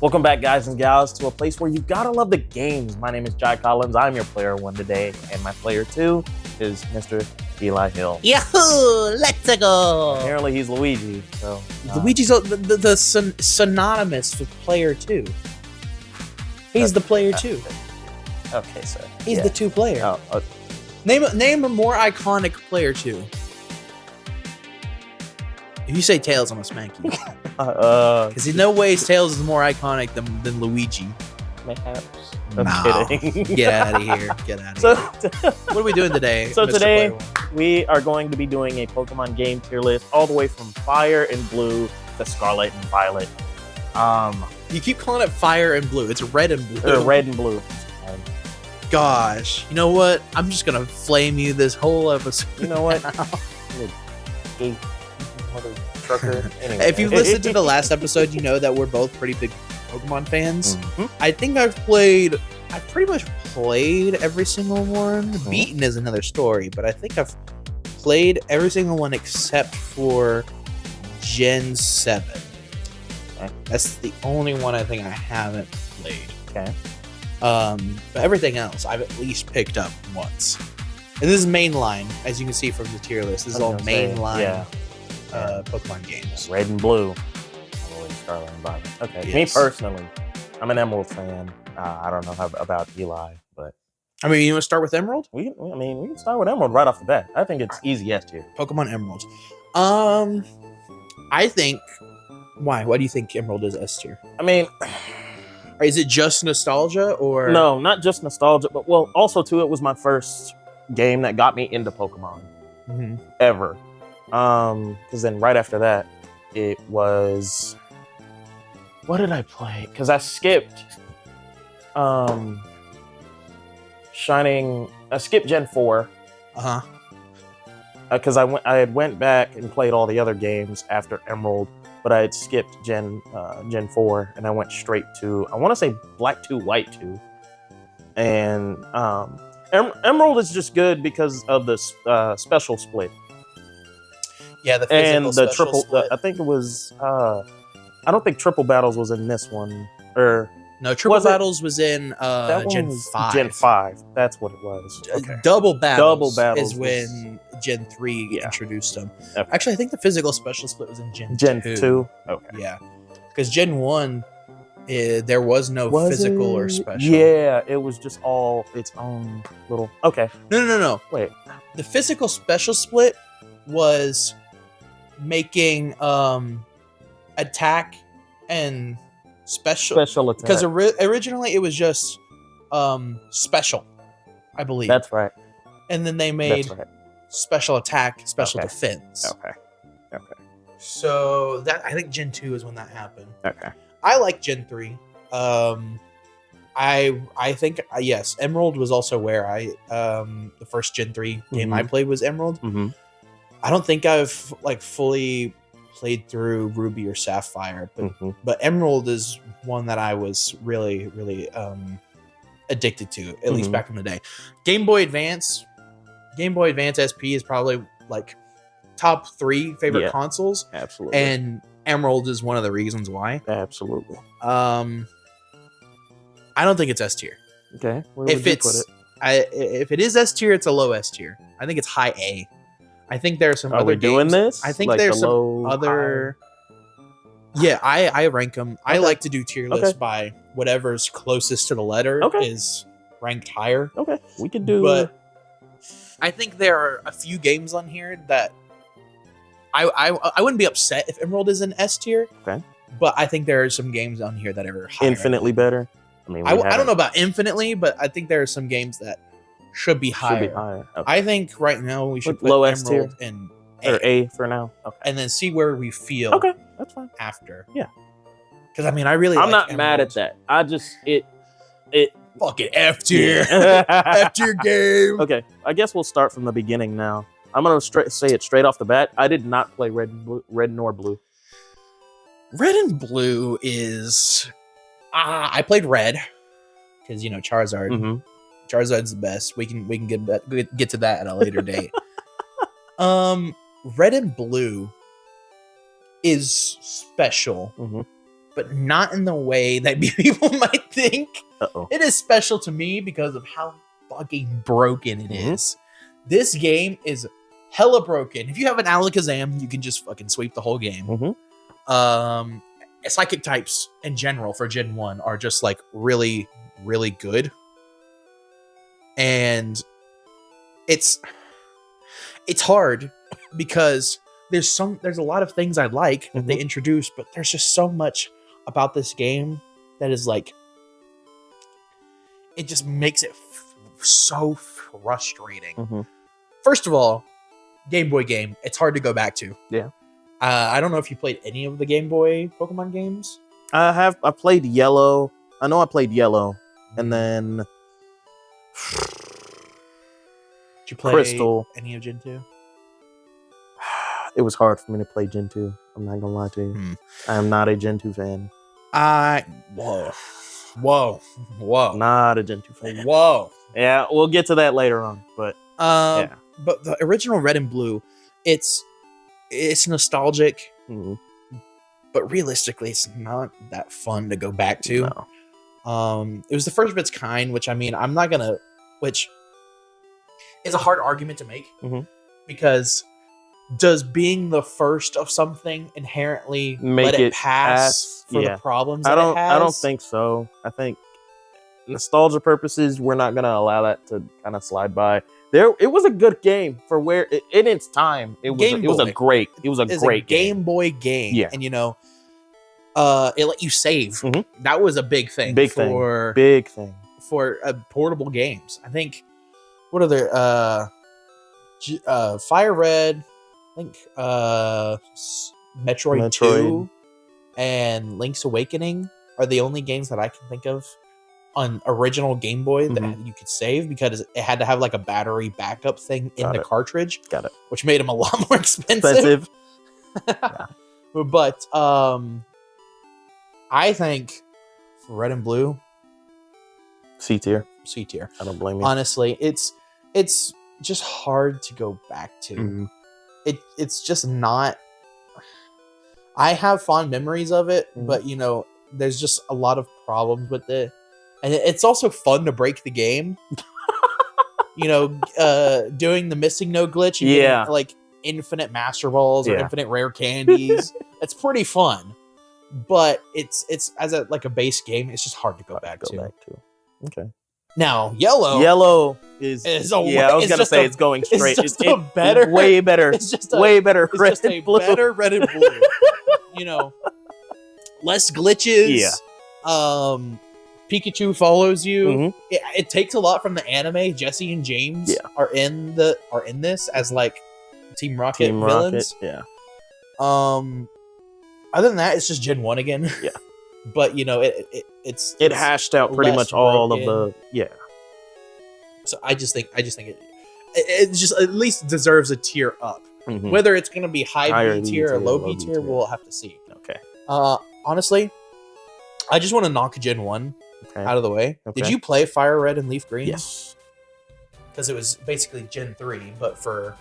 Welcome back, guys and gals, to a place where you gotta love the games. My name is Jai Collins. I'm your player one today, and my player two is Mr. Eli Hill. Yahoo! Let's go! Apparently, he's Luigi. So Luigi's the synonymous with player two. He's the player two. Okay, sir. He's the two player. Oh, Name a more iconic player two. If you say Tails, I'm gonna smack you. Because in no ways Tails is more iconic than Luigi. Mayhaps. I'm kidding. Get out of here. Get out of here. What are we doing today? So Mr. today, Player we are going to be doing a Pokemon game tier list all the way from Fire and Blue to Scarlet and Violet. You keep calling it Fire and Blue. It's Red and Blue. Or Red and Blue. Gosh. You know what? I'm just gonna flame you this whole episode. You know what? Gay mother trucker. Anyway. If you've listened to the last episode, you know that we're both pretty big Pokemon fans. Mm-hmm. I think I've pretty much played every single one. Mm-hmm. Beaten is another story, but I think I've played every single one except for Gen 7. Okay. That's the only one I think I haven't played. Okay. But everything else I've at least picked up once. And this is mainline, as you can see from the tier list. This is all mainline Pokemon games. Red and Blue. Scarlet and Violet. Okay. Yes. Me personally, I'm an Emerald fan. I don't know about Eli, but I mean, you want to start with Emerald? we can start with Emerald right off the bat. I think it's easy S tier. Pokemon Emerald. I think. Why? Why do you think Emerald is S tier? I mean, Is it just nostalgia or no, not just nostalgia, but also too, it was my first game that got me into Pokemon ever. Because then right after that, it was. What did I play? Because I skipped I skipped Gen 4. Because I had went back and played all the other games after Emerald, but I had skipped Gen 4 and I went straight to, I want to say Black 2, White 2. And Emerald is just good because of the special split. Yeah, the and physical the special triple. split. I think it was. I don't think Triple Battles was in this one, or No, Triple was it? Battles was in that one Gen was 5. Gen 5. That's what it was. Okay. Double Battles Battles is was- when Gen 3 Yeah. introduced them. Okay. Actually, I think the physical special split was in Gen 2. 2. Okay. Yeah. Because Gen 1, there was no Was physical or it? special. Yeah, it was just all its own little. Okay. No. Wait. The physical special split was making attack and special Special attack. because originally it was just special, I believe. That's right. And then they made That's right. special attack, special Okay. defense. Okay. Okay. So that I think Gen 2 is when that happened. Okay. I like Gen 3. I think yes, Emerald was also where the first Gen 3 game I played was Emerald. Mm-hmm. I don't think I've fully played through Ruby or Sapphire, but Emerald is one that I was really addicted to, at least back in the day. Game Boy Advance SP is probably like top 3 favorite consoles. Absolutely. And Emerald is one of the reasons why. Absolutely. I don't think it's S tier. Okay. Where would you put it? If it is S tier, it's a low S tier. I think it's high A. I think there are some Are other we doing games. this? I think Like there's the some low, other. Yeah, I rank them. I Okay. like to do tier lists Okay. by whatever's closest to the letter is ranked higher. Okay. We could do. But I think there are a few games on here that I wouldn't be upset if Emerald is an S tier. Okay. But I think there are some games on here that are higher. infinitely better. I mean, I don't know about infinitely, but I think there are some games that should be higher. Should be higher. Okay. I think right now we should Put put low S tier? Emerald in Or A for now. Okay. and then see where we feel Okay. That's fine. after. Yeah. Because I mean, I really I'm like not mad at Emerald. that. I just it. Fucking F tier. F tier game. Okay. I guess we'll start from the beginning now. I'm gonna say it straight off the bat. I did not play Red nor Blue. Red and Blue is. I played Red because Charizard. Mm-hmm. Charizard's the best. We can get to that at a later date. Red and Blue is special but not in the way that people might think. Uh-oh. It is special to me because of how fucking broken it is. This game is hella broken. If you have an Alakazam, you can just fucking sweep the whole game. Psychic types in general for Gen 1 are just like really, really good. And it's hard because there's a lot of things I like that they introduce, but there's just so much about this game that is like, it just makes it so frustrating. First of all, Game Boy game, it's hard to go back to. Yeah. I don't know if you played any of the Game Boy Pokemon games. I played Yellow. I know I played Yellow. And then Did you play Crystal. any of Gen 2? It was hard for me to play Gen 2. I'm not gonna lie to you. I am not a Gen 2 fan. Whoa. Not a Gen 2 fan. Whoa. Yeah, we'll get to that later on. But yeah. But the original Red and Blue, it's nostalgic, but realistically, it's not that fun to go back to. No. It was the first of its kind, which I mean, which is a hard argument to make because does being the first of something inherently let it pass for the problems that it has? I don't think so. I think nostalgia purposes, we're not gonna allow that to kind of slide by. It was a good game for where in its time. It was a great Game Boy game. Yeah. And it let you save. That was a big thing. Big thing for portable games. I think what are there? Fire Red. I think Metroid 2 and Link's Awakening are the only games that I can think of on original Game Boy that you could save because it had to have like a battery backup thing in the cartridge. Got it. Which made them a lot more expensive. Yeah. But I think for Red and Blue, C tier. I don't blame you. Honestly, it's just hard to go back to. It's just not. I have fond memories of it, but there's just a lot of problems with it. And it's also fun to break the game. Doing the missing no glitch and getting, like infinite master balls or infinite rare candies. It's pretty fun. But it's as a base game, it's just hard to go back to. Okay. Now, Yellow is I was gonna say it's going straight. It's just way better. It's just way better. It's just a better Red and Blue. Less glitches. Yeah. Pikachu follows you. It takes a lot from the anime. Jesse and James are in this as like Team Rocket villains. Yeah. Other than that, it's just Gen 1 again. Yeah. But it's hashed out pretty much all broken. of the So I just think it just at least deserves a tier up. Whether it's going to be high B tier or low B tier, we'll have to see. Okay. Honestly, I just want to knock Gen 1 out of the way. Okay. Did you play Fire Red and Leaf Green? Yes. Because it was basically Gen 3, but for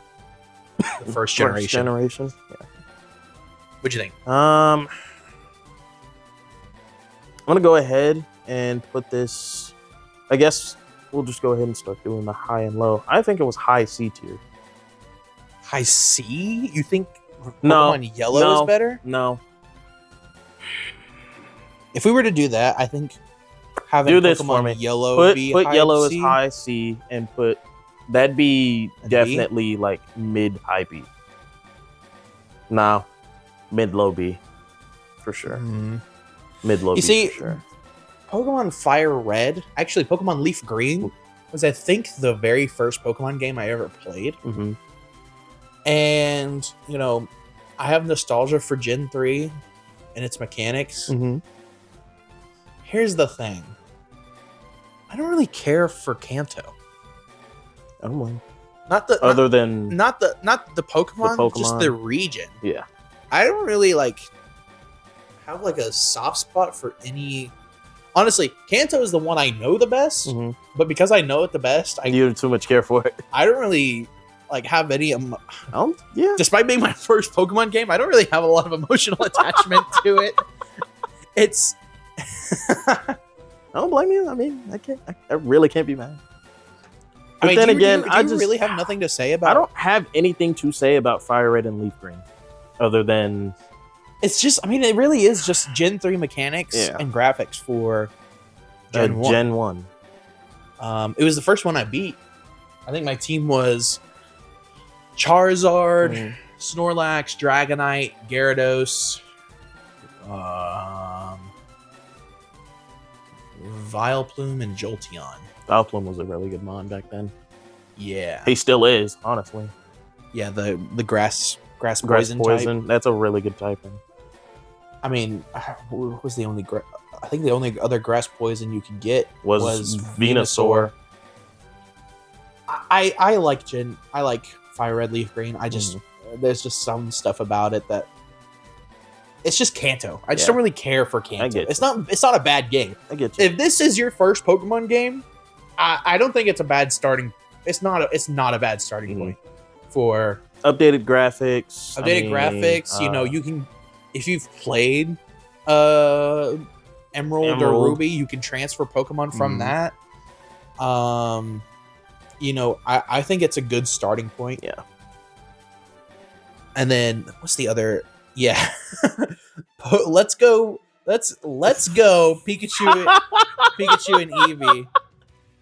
the first generation. Yeah. What'd you think? I'm gonna go ahead and put this. I guess we'll just go ahead and start doing the high and low. I think it was high C tier. High C? You think Pokemon Yellow is better? No. If we were to do that, I think having do this Pokemon for me. Yellow be put high Yellow C? as high C and that'd be And definitely like mid high B. No, mid low B for sure. Mid low B for sure. Pokemon Fire Red, actually Pokemon Leaf Green was I think the very first Pokemon game I ever played. And I have nostalgia for Gen 3 and its mechanics. Here's the thing. I don't really care for Kanto. I don't mind. Not the Pokemon, just the region. Yeah. I don't really have a soft spot for any. Honestly, Kanto is the one I know the best, but because I know it the best, you have too much care for it. I don't really have any. Yeah. Despite being my first Pokemon game, I don't really have a lot of emotional attachment to it. It's. I don't blame you. I mean, I really can't be mad. But I mean, then do you, again, do you, I do you just really have nothing to say about. I don't have anything to say about Fire Red and Leaf Green, other than It's just. I mean, it really is just Gen 3 mechanics and graphics for Gen 1. Gen 1. It was the first one I beat. I think my team was Charizard, Snorlax, Dragonite, Gyarados, Vileplume, and Jolteon. Vileplume was a really good mon back then. Yeah. He still is, honestly. Yeah, the grass poison type. That's a really good typing. I mean, what was the only I think the only other grass poison you could get was Venusaur. I like Fire Red, Leaf Green. I just there's just some stuff about it that it's just Kanto. I just don't really care for Kanto. It's not a bad game. I get you. If this is your first Pokemon game, I don't think it's a bad starting. It's not a bad starting point for updated graphics. Graphics. You can, if you've played Emerald or Ruby, you can transfer Pokemon from that. I think it's a good starting point. Yeah. And then what's the other? Yeah. Let's go Pikachu and Eevee.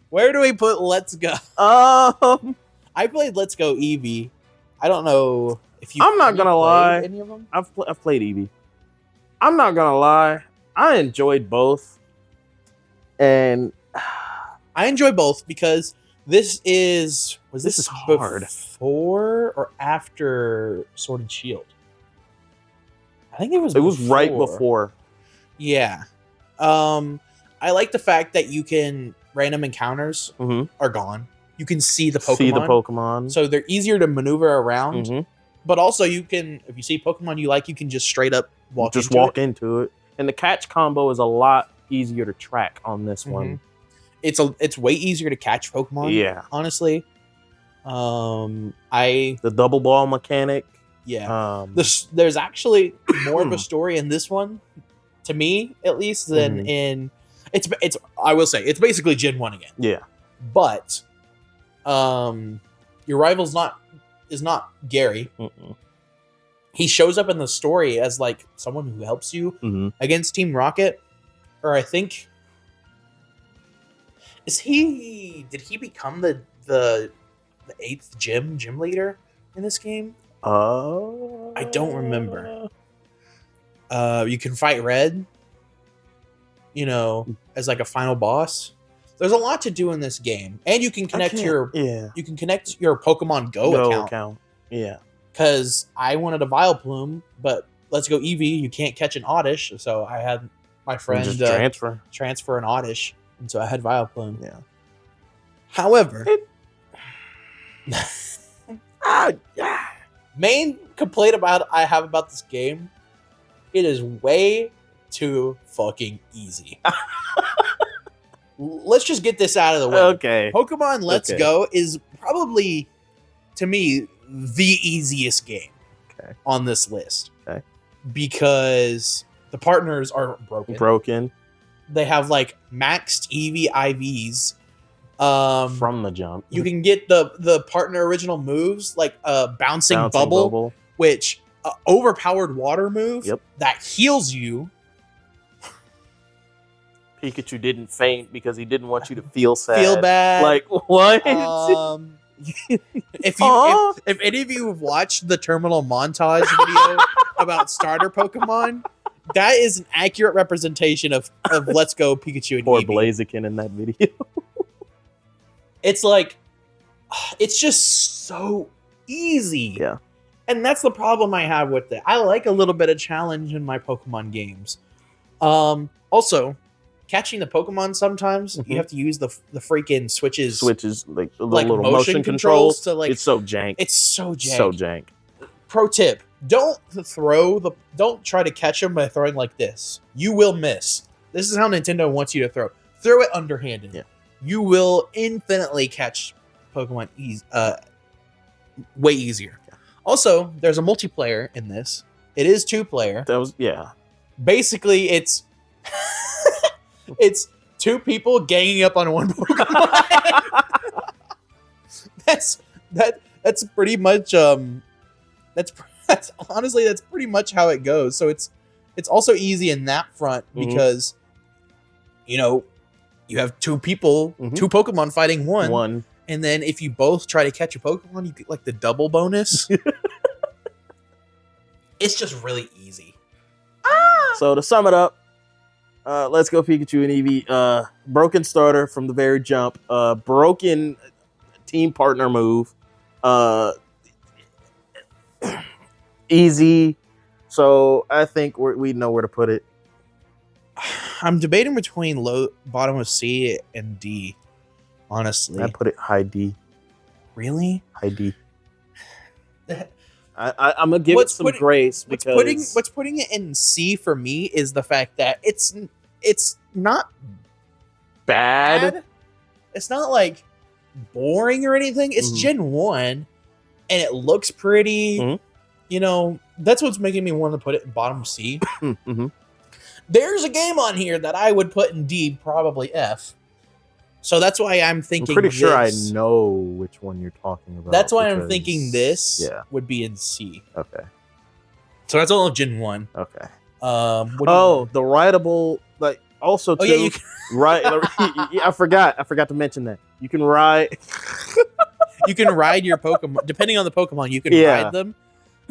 Where do we put Let's Go? I played Let's Go Eevee. I don't know if you. I'm not gonna lie. Any of them? I've played Eevee. I'm not gonna lie. I enjoyed both, and I enjoy both because this is hard. Before or after Sword and Shield? I think it was. It was right before. Yeah. I like the fact that you can random encounters are gone. You can see the Pokemon. So they're easier to maneuver around. But also you can, if you see Pokemon you like, you can just straight up walk into it. And the catch combo is a lot easier to track on this one. It's way easier to catch Pokemon. Yeah. Honestly. The double ball mechanic. Yeah. There's actually more of a story in this one, to me at least, than in it's I will say it's basically Gen 1 again. Yeah. But your rival's is not Gary. He shows up in the story as like someone who helps you against Team Rocket. Or I think did he become the 8th gym leader in this game? I don't remember. You can fight Red, as like a final boss. There's a lot to do in this game, and you can connect your Pokemon Go account. Yeah, because I wanted a Vileplume, but Let's Go Eevee, you can't catch an Oddish, so I had my friend transfer an Oddish, and so I had Vileplume. Yeah. However, main complaint I have about this game, it is way too fucking easy. Let's just get this out of the way. Okay. Pokemon Let's Go is probably, to me, the easiest game on this list. Okay. Because the partners are broken. They have like maxed Eevee IVs. From the jump. You can get the partner original moves like bouncing bubble, which overpowered water move that heals you. Pikachu didn't faint because he didn't want you to feel sad. Feel bad. Like, what? If any of you have watched the terminal montage video about starter Pokemon, that is an accurate representation of Let's Go Pikachu and Poor Eevee. Blaziken in that video. It's like, it's just so easy. Yeah. And that's the problem I have with it. I like a little bit of challenge in my Pokemon games. Also, catching the Pokemon sometimes, you have to use the freaking switches, like the little motion controls. To like, it's so jank. It's so jank. So jank. Pro tip: don't try to catch them by throwing like this. You will miss. This is how Nintendo wants you to throw. Throw it underhanded. Yeah. You will infinitely catch Pokemon way easier. Yeah. Also, there's a multiplayer in this. It is 2-player. That was Basically, it's It's two people ganging up on one Pokemon. That's pretty much that's honestly that's pretty much how it goes. So it's also easy in that front because you know you have two people, two Pokemon fighting one, and then if you both try to catch a Pokemon, you get like the double bonus. It's just really easy. So to sum it up, let's go Pikachu and Eevee. Broken starter from the very jump. Broken team partner move. Easy. So I think we know where to put it. I'm debating between bottom of C and D. Honestly, I put it high D. Really? High D. I'm gonna give it some grace because what's putting it in C for me is the fact that it's not bad. It's not like boring or anything. It's Gen 1 and it looks pretty. You know, that's what's making me want to put it in bottom C. There's a game on here that I would put in D, probably F. So that's why I'm thinking. I'm pretty sure I know which one you're talking about. That's why I'm thinking this would be in C. Okay. So that's all of Gen 1. Okay. The rideable, like also too. Oh yeah, you can right. I forgot to mention that you can ride. You can ride your Pokemon depending on the Pokemon. You can ride them.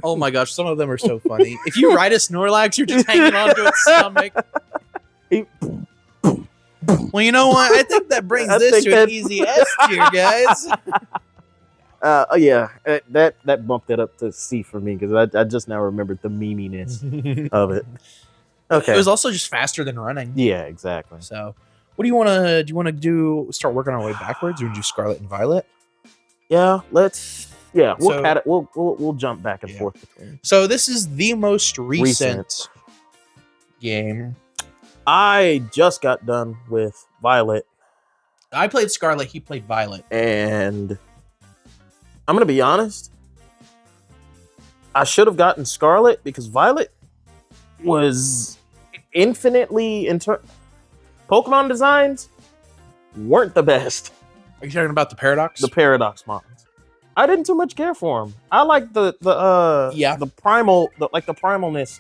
Oh my gosh, some of them are so funny. If you ride a Snorlax, you're just hanging onto its stomach. Well, you know what? I think that brings this to an easy S tier, guys. Yeah, that bumped it up to C for me because I just now remembered the meminess of it. Okay, it was also just faster than running. Yeah, exactly. So, what do you want to do? You want to do start working our way backwards? Or do Scarlet and Violet? Yeah, let's. Yeah, we'll jump back and forth between. So this is the most recent game. I just got done with Violet. I played Scarlet. He played Violet. And I'm going to be honest. I should have gotten Scarlet because Violet was infinitely... Pokemon designs weren't the best. Are you talking about the Paradox? The Paradox mons. I didn't too much care for them. I like the primalness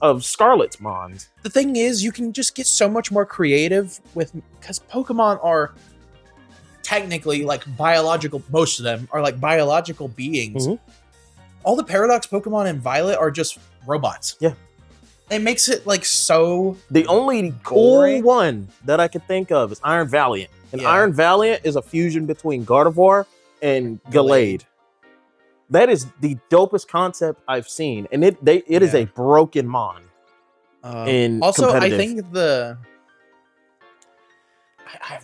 of Scarlet's mons. The thing is, you can just get so much more creative because Pokemon are technically like biological. Most of them are like biological beings. All the Paradox Pokemon in Violet are just robots. Yeah. It makes it like so. The only cool one that I could think of is Iron Valiant. And Iron Valiant is a fusion between Gardevoir and Gallade. That is the dopest concept I've seen, and it is a broken mon. Also, I think I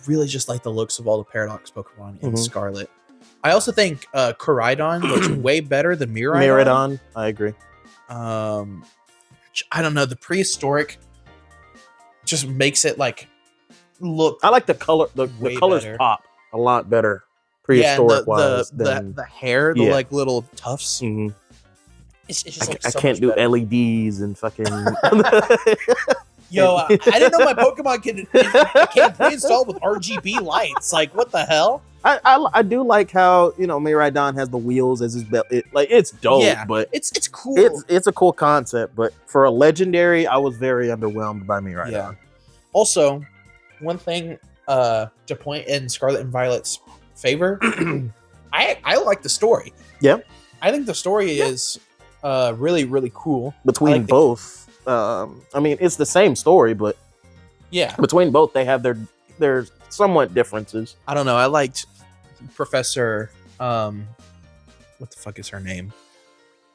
really just like the looks of all the Paradox Pokemon in Scarlet. I also think Koraidon looks way better than Miraidon. I agree. I don't know, the prehistoric just makes it like look. I like the color. The colors better. Pop a lot better. Prehistoric wise, the hair, the like little tufts. It's just I can't do better. LEDs and fucking. Yo, I didn't know my Pokemon can pre-install with RGB lights. Like, what the hell? I do like how Miraidon has the wheels as his belt. It's dope, but it's cool. It's a cool concept, but for a legendary, I was very underwhelmed by Miraidon. Yeah. Also, one thing to point in Scarlet and Violet's favor, I like the story. Yeah, I think the story is really, really cool. Between both, I mean, it's the same story, but between both, they have their somewhat differences. I don't know. I liked Professor. What the fuck is her name?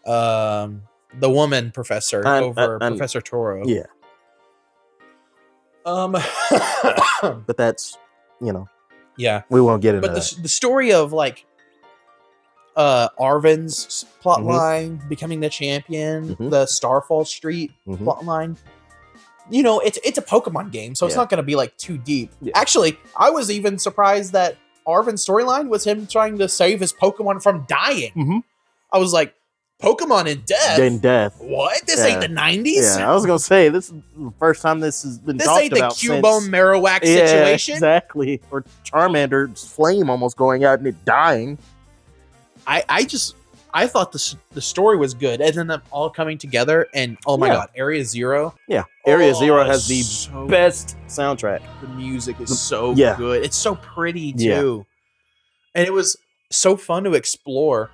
The woman professor over Professor Toro. Yeah. But that's Yeah, we won't get into that. But the story of like Arven's plotline becoming the champion, the Starfall Street plotline. It's a Pokemon game, so it's not going to be like too deep. Yeah. Actually, I was even surprised that Arven's storyline was him trying to save his Pokemon from dying. I was like, Pokemon in death. In death. What? This Yeah. ain't the 90s? Yeah, I was gonna say this is the first time this has been This talked ain't the about Cubone since. Marowak Yeah, situation. exactly. Or Charmander's flame almost going out and it dying. I thought the story was good, and then them all coming together, and oh my Yeah. god, Area Zero. Yeah, Area Zero has the so best soundtrack. The music is so Yeah. good. It's so pretty Yeah. too. And it was so fun to explore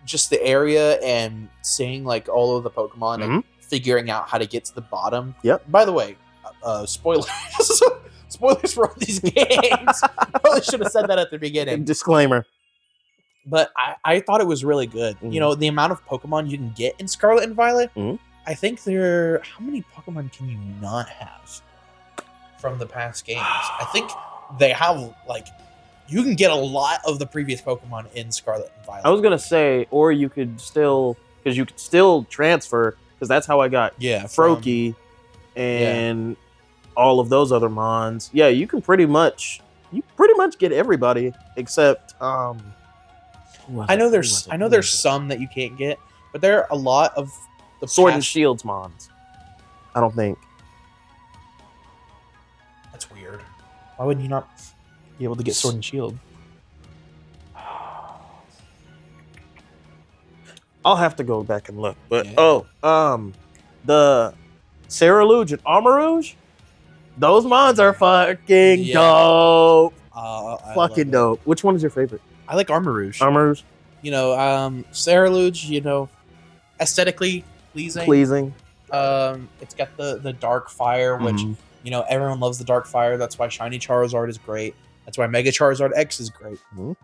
just the area and seeing like all of the Pokemon and figuring out how to get to the bottom. Yep. By the way, spoilers. Spoilers for all these games. I probably should have said that at the beginning. Disclaimer. But I thought it was really good. You know, the amount of Pokemon you can get in Scarlet and Violet. I think how many Pokemon can you not have from the past games? I think they have like you can get a lot of the previous Pokemon in Scarlet and Violet. I was gonna say, or you could still transfer, because that's how I got Froakie and all of those other mons. Yeah, you can pretty much get everybody except I know there's some that you can't get, but there are a lot of the Sword and Shield's mons. I don't think. That's weird. Why would you not be able to get Sword and Shield? I'll have to go back and look. But the Ceruledge and Armarouge, those mons are fucking dope. Fucking dope. Which one is your favorite? I like Armarouge. Armarouge. You know, Ceruledge, you know, aesthetically pleasing. It's got the dark fire, which you know everyone loves the dark fire. That's why Shiny Charizard is great. That's why Mega Charizard X is great.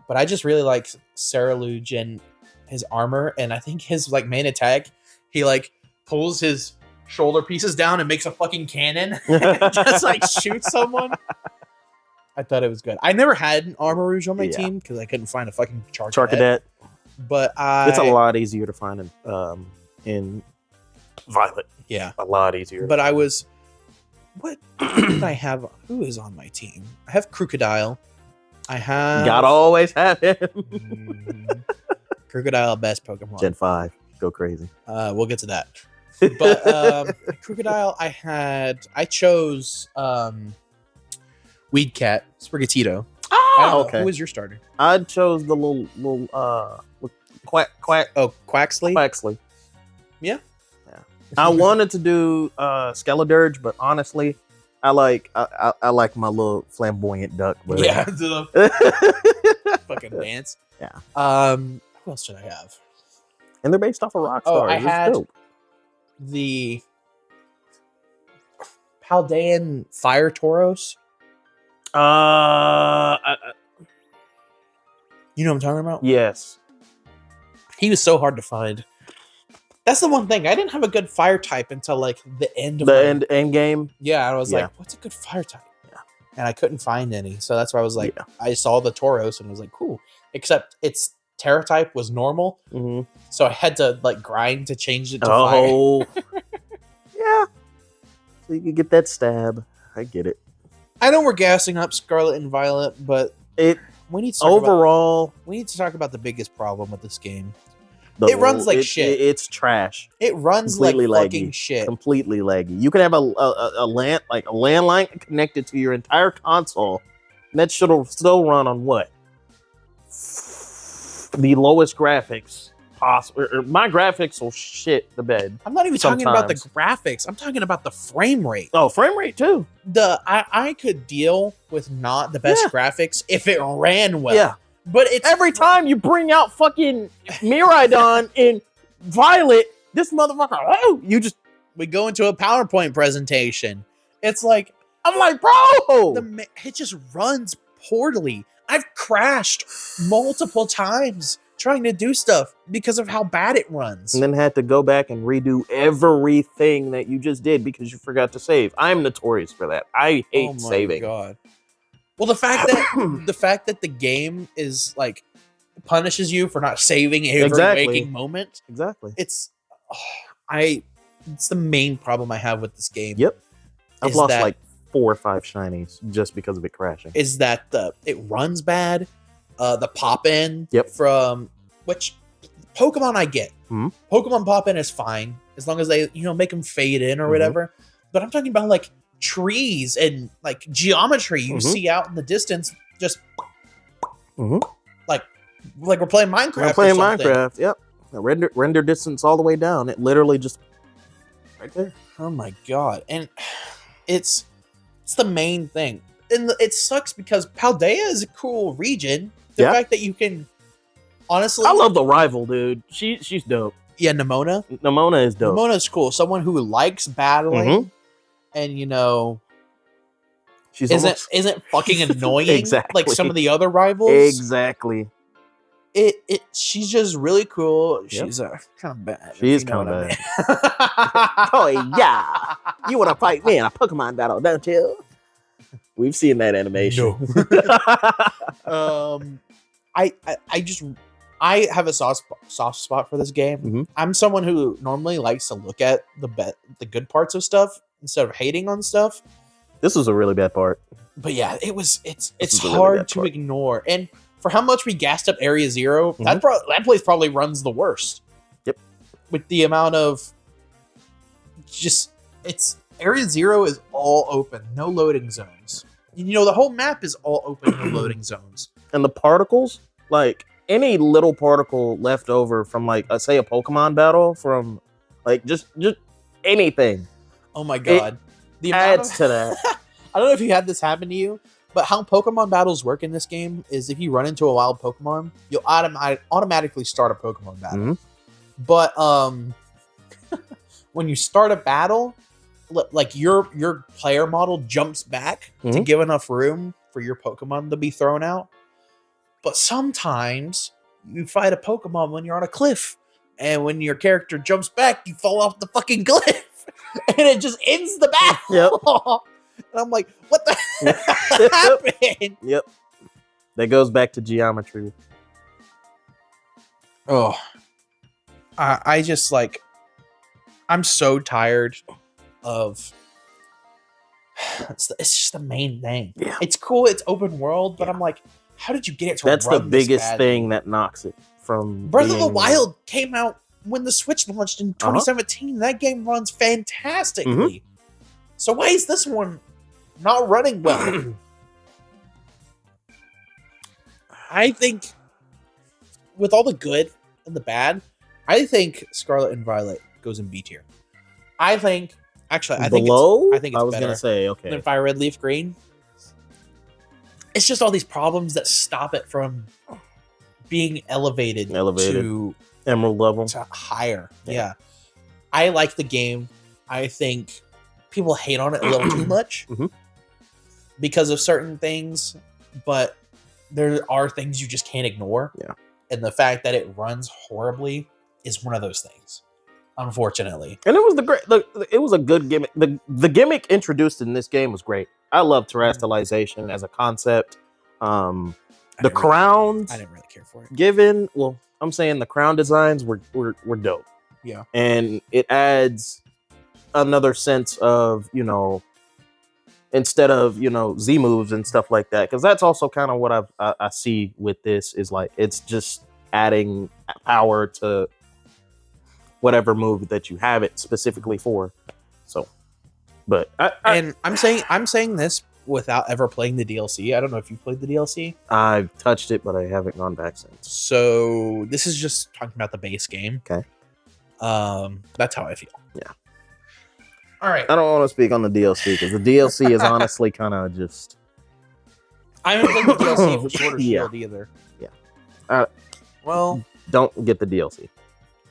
But I just really like Ceruledge and his armor, and I think his like main attack, he like pulls his shoulder pieces down and makes a fucking cannon, and just like shoots someone. I thought it was good. I never had an Armarouge on my team because I couldn't find a fucking Charcadet. But it's a lot easier to find in Violet. Yeah, a lot easier. But I was. What did I have? Who is on my team? I have Crocodile. I have. Gotta always have him. Crocodile, best Pokemon. Gen 5. Go crazy. We'll get to that. But Crocodile, I chose Weed Cat, Sprigatito. Oh, okay. Who was your starter? I chose the little quack. Oh, Quaxley. Quaxley. Yeah. I wanted to do Skeledirge, but honestly, I like my little flamboyant duck. But yeah, fucking dance. Yeah. Who else did I have? And they're based off of Rockstar. Oh, I had the Paldean Fire Tauros. You know what I'm talking about? Yes. He was so hard to find. That's the one thing. I didn't have a good fire type until like the end of end game. Yeah, I was like, what's a good fire type? Yeah. And I couldn't find any. So that's why I was like, I saw the Tauros and was like, cool. Except its Terra type was normal. So I had to like grind to change it to fire. Yeah. So you could get that stab. I get it. I know we're gassing up Scarlet and Violet, but we need to talk about the biggest problem with this game. It runs like shit. It's trash. It runs completely like fucking shit. Completely laggy. You can have a landline connected to your entire console, and that shit'll still run on what? The lowest graphics possible. My graphics will shit the bed. I'm not even talking about the graphics. I'm talking about the frame rate. Oh, frame rate too. I could deal with not the best graphics if it ran well. Yeah. But it's every time you bring out fucking Miraidon in Violet, this motherfucker, we go into a PowerPoint presentation. It's like, I'm like, bro, it just runs poorly. I've crashed multiple times trying to do stuff because of how bad it runs. And then had to go back and redo everything that you just did because you forgot to save. I'm notorious for that. I hate saving. Oh my God. Well, the fact that the game is like punishes you for not saving every waking moment. Exactly. It's the main problem I have with this game. Yep. I've lost like 4 or 5 shinies just because of it crashing. Is that it runs bad? The pop in from which Pokemon I get. Mhm. Pokemon pop in is fine as long as they, make them fade in or Mhm. whatever. But I'm talking about like trees and like geometry you Mhm. see out in the distance, just Mhm. like we're playing Minecraft. I'm playing or something. Minecraft. Yep. The render distance all the way down. It literally just right there. Oh my god! And it's the main thing, and it sucks because Paldea is a cool region. The Yeah. fact that you can, honestly, I love the rival, dude. She's dope. yeah, Nimona. Nimona is dope. Nimona is cool. Someone who likes battling, Mhm. and She's isn't fucking annoying Exactly. like some of the other rivals. Exactly. She's just really cool. Yep. She's kind of bad. She is kind of bad. Oh yeah, you want to fight me in a Pokemon battle, don't you? We've seen that animation. I have a soft spot for this game. Mhm. I'm someone who normally likes to look at the good parts of stuff instead of hating on stuff. This was a really bad part. But yeah, it's is a really hard bad to part. ignore. And for how much we gassed up Area 0, Mhm. that place probably runs the worst. Yep. With the amount of Area 0 is all open, no loading zones. The whole map is all open, no loading zones. And the particles, like any little particle left over from like say a Pokemon battle from like just anything Oh my god. The amount adds of, to that. I don't know if you had this happen to you, but how Pokemon battles work in this game is if you run into a wild Pokemon, you'll automatically start a Pokemon battle. Mhm. But when you start a battle, like your player model jumps back to Mhm. give enough room for your Pokemon to be thrown out. But sometimes you fight a Pokemon when you're on a cliff, and when your character jumps back, you fall off the fucking cliff, and it just ends the battle. And I'm like, what the hell happened? Yep. That goes back to geometry. Oh, I just like, I'm so tired of. It's just the main thing. Yeah. It's cool. It's open world, but Yeah. I'm like, how did you get it to That's the run this biggest badly? thing that knocks it from Breath of the being- Wild came out when the Switch launched in 2017. That game runs fantastically. Mm-hmm. So why is this one not running well? I think with all the good and the bad, I think Scarlet and Violet goes in B tier. I think below. I think it's I was better gonna say okay. than Fire Red Leaf Green. It's just all these problems that stop it from being elevated. to Emerald level. higher. Yeah. Yeah. I like the game. I think people hate on it a little too much Mhm. because of certain things, but there are things you just can't ignore. Yeah. And the fact that it runs horribly is one of those things, unfortunately. And it was it was a good gimmick. The gimmick introduced in this game was great. I love terrestrialization as a concept. The crowns I didn't really care for it. given, well, I'm saying the crown designs were dope. Yeah. And it adds another sense of, instead of, Z moves and stuff like that. Because that's also kind of what I see with this is like, it's just adding power to whatever move that you have it specifically for. So, but And I'm saying this without ever playing the DLC. I don't know if you've played the DLC. I've touched it, but I haven't gone back since. So this is just talking about the base game. Okay. That's how I feel. Yeah. All right. I don't want to speak on the DLC because the DLC is honestly kind of just. I haven't played the DLC for Sword or Yeah. Shield either. Yeah. Well, Don't get the DLC.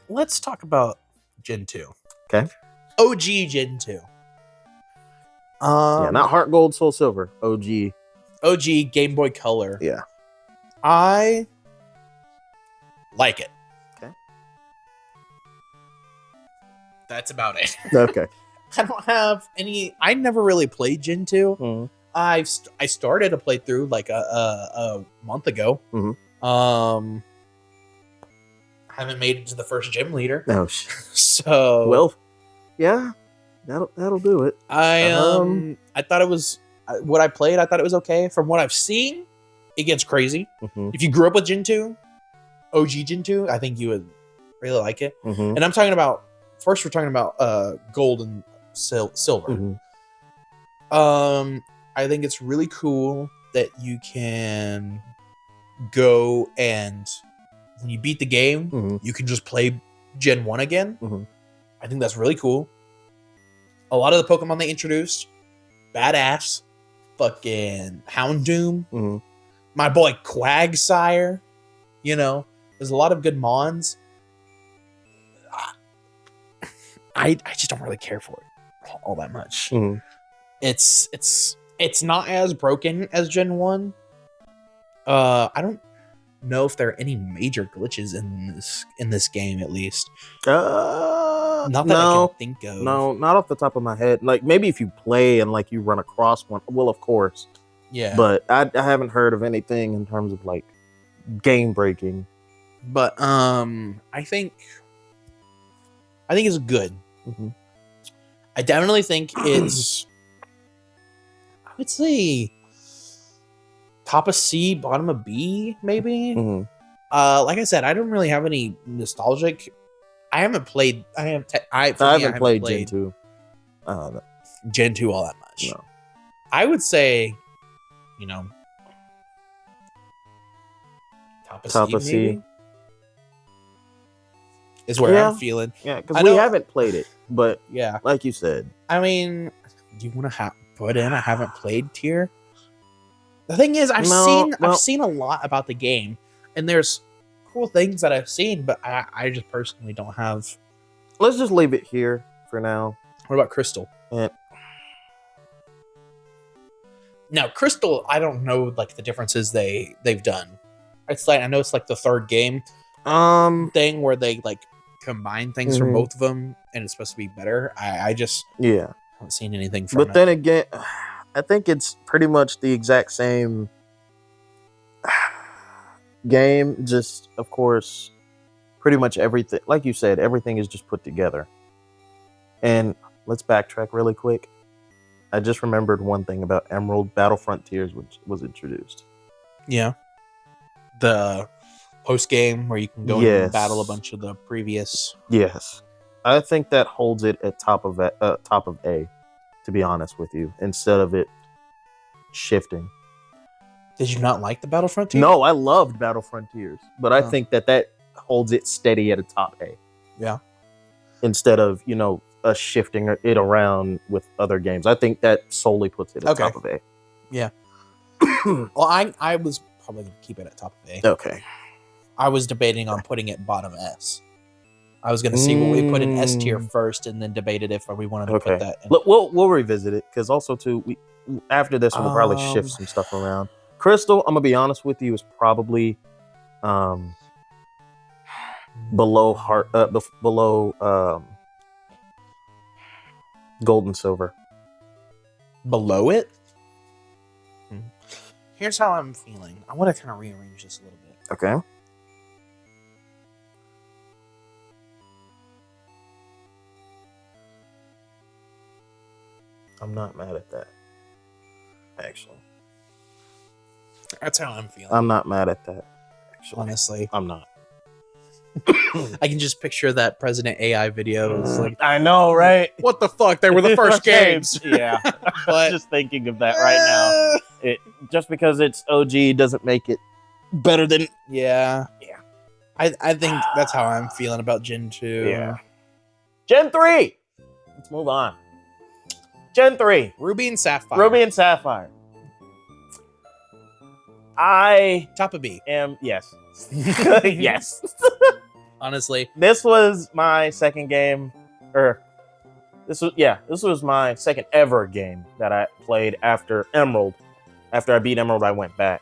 let's talk about Gen 2. Okay. OG Gen 2. Yeah, not Heart Gold, Soul Silver. OG. OG Game Boy Color. Yeah. I like it. Okay. That's about it. Okay. I don't have any. I never really played Gen 2. Mhm. I started a playthrough like a month ago. Mhm. Haven't made it to the first gym leader. Oh, So well, yeah, that'll do it. I thought it was what I played. I thought it was okay. From what I've seen, it gets crazy. Mhm. If you grew up with Gen 2, OG Gen 2, I think you would really like it. Mhm. And I'm talking about first. We're talking about gold and silver. Mhm. I think it's really cool that you can go and when you beat the game, Mhm. you can just play Gen 1 again. Mhm. I think that's really cool. A lot of the Pokemon they introduced, badass. Fucking Houndoom. Mhm. My boy Quagsire. You know, there's a lot of good Mons. I just don't really care for it all that much. Mhm. It's not as broken as Gen 1. I don't know if there are any major glitches in this game, at least. Not that I can think of. No, not off the top of my head. Like maybe if you play and like you run across one, well, of course. Yeah. But I haven't heard of anything in terms of like game breaking. But I think it's good. Mm-hmm. I definitely think it's I would say top of C, bottom of B, maybe. Mm-hmm. Like I said, I don't really have any nostalgic. I haven't played. I haven't played Gen 2. Gen 2 all that much. No. I would say, you know, top of C, maybe, is where I'm feeling. Yeah, because we haven't played it, but yeah, like you said. I mean, do you want to put in a haven't played tier? The thing is, I've seen a lot about the game, and there's cool things that I've seen, but I just personally don't have. Let's just leave it here for now. What about Crystal? Now, Crystal, I don't know like the differences they've done. It's like I know it's like the third game thing where they like combine things from both of them, and it's supposed to be better. I just haven't seen anything from it. But then again, I think it's pretty much the exact same game, just of course, pretty much everything, like you said, everything is just put together. And let's backtrack really quick. I just remembered one thing about Emerald Battle Frontiers, which was introduced. Yeah. The post game where you can go and battle a bunch of the previous. Yes. I think that holds it at top of A, to be honest with you, instead of it shifting. Did you not like the Battle Frontiers? No, I loved Battle Frontiers, but I think that holds it steady at a top A. Yeah. Instead of, us shifting it around with other games. I think that solely puts it at top of A. Yeah. Well, I was probably going to keep it at top of A. Okay. I was debating on putting it bottom S. I was going to see what we put in S tier first, and then debated if we wanted to put that in. We'll revisit it, because also too, after this we'll probably shift some stuff around. Crystal, I'm gonna be honest with you, is probably below Gold and Silver. Below it? Here's how I'm feeling. I want to kind of rearrange this a little bit. Okay. I'm not mad at that, actually. That's how I'm feeling. I'm not mad at that, actually. Honestly. I'm not. I can just picture that President AI video. It's like, I know, right? What the fuck? They were the first games. Yeah. But just thinking of that right now. Just because it's OG doesn't make it better than... Yeah. I think that's how I'm feeling about Gen 2. Yeah. Gen 3! Let's move on. Gen 3. Ruby and Sapphire. I top of B. Yes. Yes. Honestly. This was my second game, this was my second ever game that I played after Emerald. After I beat Emerald, I went back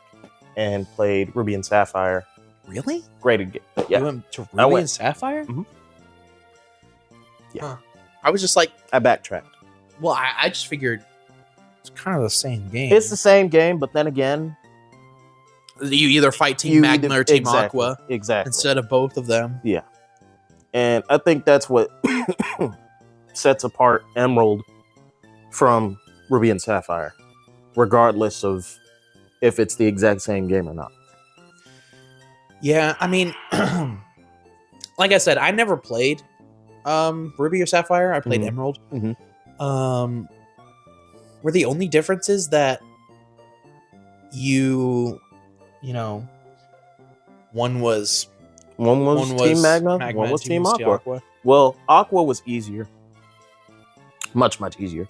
and played Ruby and Sapphire. Really? Great game. Yeah. You went to Ruby and Sapphire? Mm-hmm. Yeah. Huh. I was just like... I backtracked. Well, I just figured it's kind of the same game. It's the same game, but then again... You either fight Team Magma or Team Aqua. Exactly. Instead of both of them. Yeah. And I think that's what sets apart Emerald from Ruby and Sapphire, regardless of if it's the exact same game or not. Yeah, I mean, like I said, I never played Ruby or Sapphire. I played Mhm. Emerald. Mhm. Were the only differences that you know, one was One was Team Magma, one and was Team was Aqua. Well, Aqua was easier. Much easier.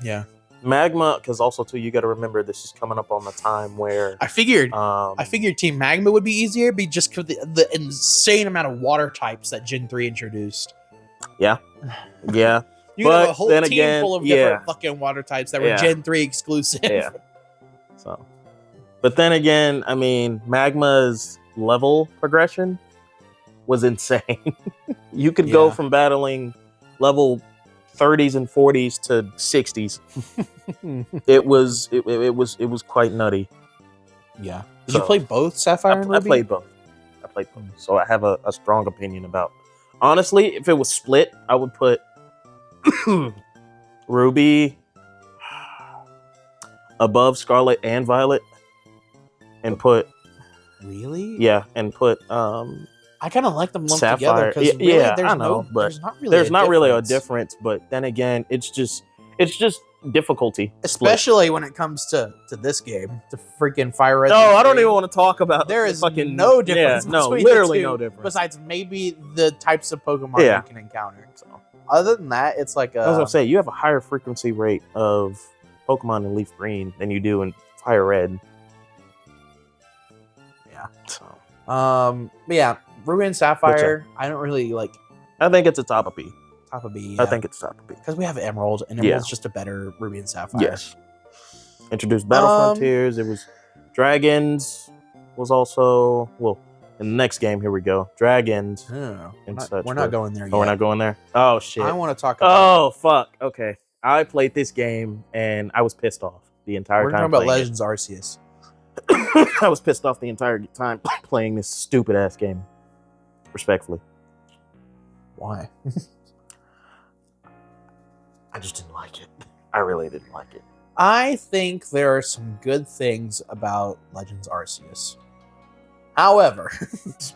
Yeah. Magma, because also too, you got to remember this is coming up on the time where I figured um, Team Magma would be easier, but just because the insane amount of water types that Gen 3 introduced. yeah. You have a whole then team again, full of different fucking water types that were Yeah. Gen 3 exclusive. Yeah. So, but then again, I mean, Magma's level progression was insane. You could go Yeah. from battling level 30s and 40s to 60s. It was quite nutty. Yeah. Did So, you play both Sapphire and I Ruby? played both. So I have a strong opinion about. Honestly, if it was split, I would put Ruby above Scarlet and Violet, and put Really? and put I kind of like them lumped Sapphire. together because really, I know, but there's not really a difference. But then again, it's just difficulty, especially when it comes to this game, to freaking Fire Red. No, I don't even want to talk about. There is fucking no difference. no, between literally the two, no difference. Besides maybe the types of Pokemon Yeah. you can encounter. So, other than that, it's like I was gonna say you have a higher frequency rate of Pokemon in Leaf Green than you do in Fire Red. Yeah. So But yeah, Ruby and Sapphire. I don't really like I think it's a top of B. top of B. I think it's top of B. because we have Emerald, and Emerald's just a better Ruby and Sapphire. Yes. Introduced Battle Frontiers. It was Dragons. Was also in the next game. Here we go. Dragons. No, And we're not going there yet. Oh, we're not going there. Oh shit. I want to talk about. Oh fuck. Okay. I played this game and I was pissed off the entire We're time. talking about playing Legends Arceus. it. I was pissed off the entire time playing this stupid ass game. Respectfully. Why? I just didn't like it. I really didn't like it. I think there are some good things about Legends Arceus. However,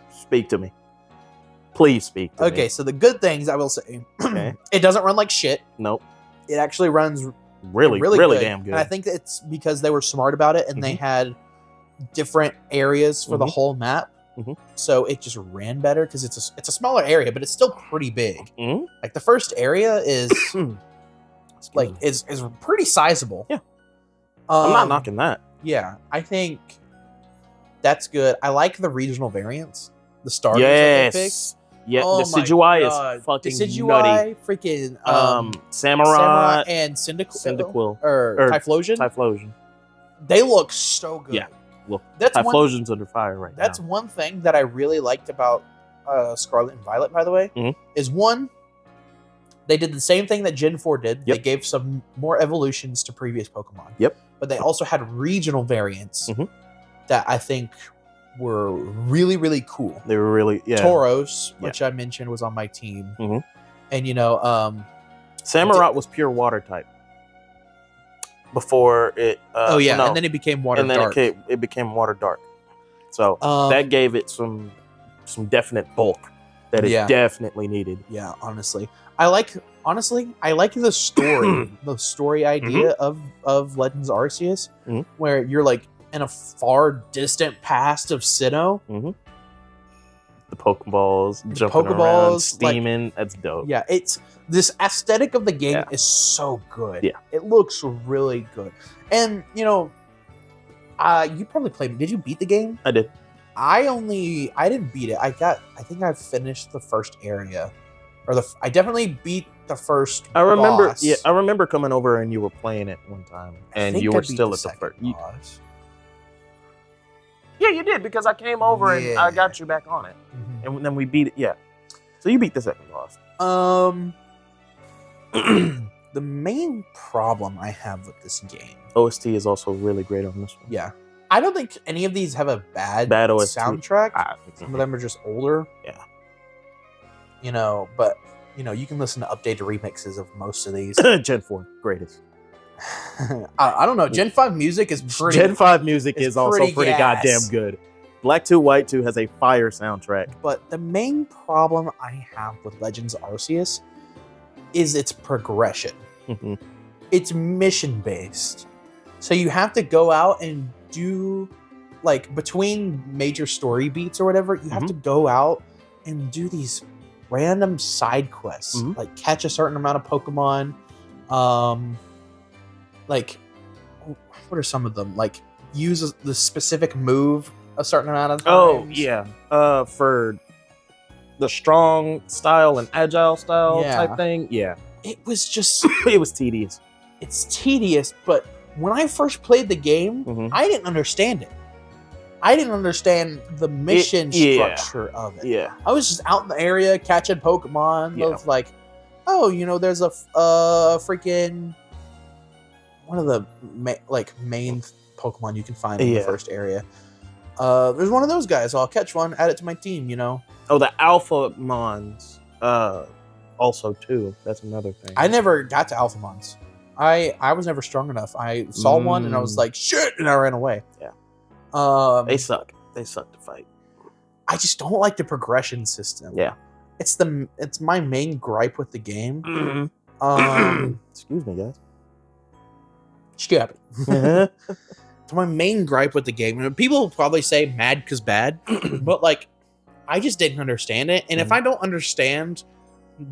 Speak to me. Please speak to me. okay, so the good things I will say, Okay. it doesn't run like shit. Nope. It actually runs Really good. damn good. And I think it's because they were smart about it and they had different areas for the whole map. Mhm. So it just ran better because it's a smaller area, but it's still pretty big. Mhm. Like the first area is like Excuse me. is pretty sizable. Yeah. I'm not Um, knocking that. Yeah, I think that's good. I like the regional variants. The starters Yes. that they picked. Yeah, Oh the my Decidueye God. is fucking Decidueye, nutty. freaking Samurai, and Cyndaquil, Cyndaquil, or Typhlosion. Typhlosion. They look so good. Yeah. Well, That's one. Typhlosion's under fire right That's now. one thing that I really liked about Scarlet and Violet. By the way, Mhm. is one. They did the same thing that Gen 4 did. Yep. They gave some more evolutions to previous Pokemon. Yep. But they also had regional variants Mhm. that I think were really, really cool. They were really Tauros, Yeah. which I mentioned was on my team. Mhm. And Samurai was pure water type. Before it. and then it became water and then dark. it became water dark. So that gave it some definite bulk that it Yeah. definitely needed. Yeah, honestly, I like the story, the story idea of Legends Arceus, Mhm. where you're like in a far distant past of Sinnoh. The Pokeballs jumping around, Pokeballs, like- steaming. That's dope. Yeah, it's this aesthetic of the game Yeah. is so good. Yeah. It looks really good, and you probably played. Did you beat the game? I did. I didn't beat it. I think I finished the first area, I definitely beat the first. I remember. boss. Yeah, I remember coming over and you were playing it one time, I and think you I were beat still the at the second first. boss. Yeah, you did because I came over and I Yeah. got you back on it, Mhm. and then we beat it. Yeah, so you beat the second boss. The main problem I have with this game, OST is also really great on this one. yeah, I don't think any of these have a bad OST. soundtrack. Ah, Some of them are just older. Yeah. But you can listen to updated remixes of most of these. Gen 4 greatest. I don't know. Gen 5 music is pretty. Gen 5 music it's is also pretty pretty gas. goddamn good. Black 2, White 2 has a fire soundtrack. But the main problem I have with Legends Arceus is its progression. Mhm. It's mission based. So you have to go out and do, like, between major story beats or whatever, you have to go out and do these random side quests, like catch a certain amount of Pokemon. Like, what are some of them? Like, use the specific move a certain amount of times. Oh, yeah. For the strong style and agile style type thing, yeah. It was just... It was tedious. It's tedious, but when I first played the game, I didn't understand it. I didn't understand the mission structure of it. Yeah. I was just out in the area catching Pokemon. Of like, oh, you know, there's a freaking... one of the main Pokemon you can find in the first area. There's one of those guys. I'll catch one, add it to my team, you know. Oh, the Alpha Mons. Also, too. That's another thing. I never got to Alpha Mons. I was never strong enough. I saw one and I was like, shit, and I ran away. Yeah. They suck. They suck to fight. I just don't like the progression system. Yeah. It's my main gripe with the game. Excuse me, guys. Stop it. It's my main gripe with the game. And people will probably say mad because bad, but like, I just didn't understand it. And if I don't understand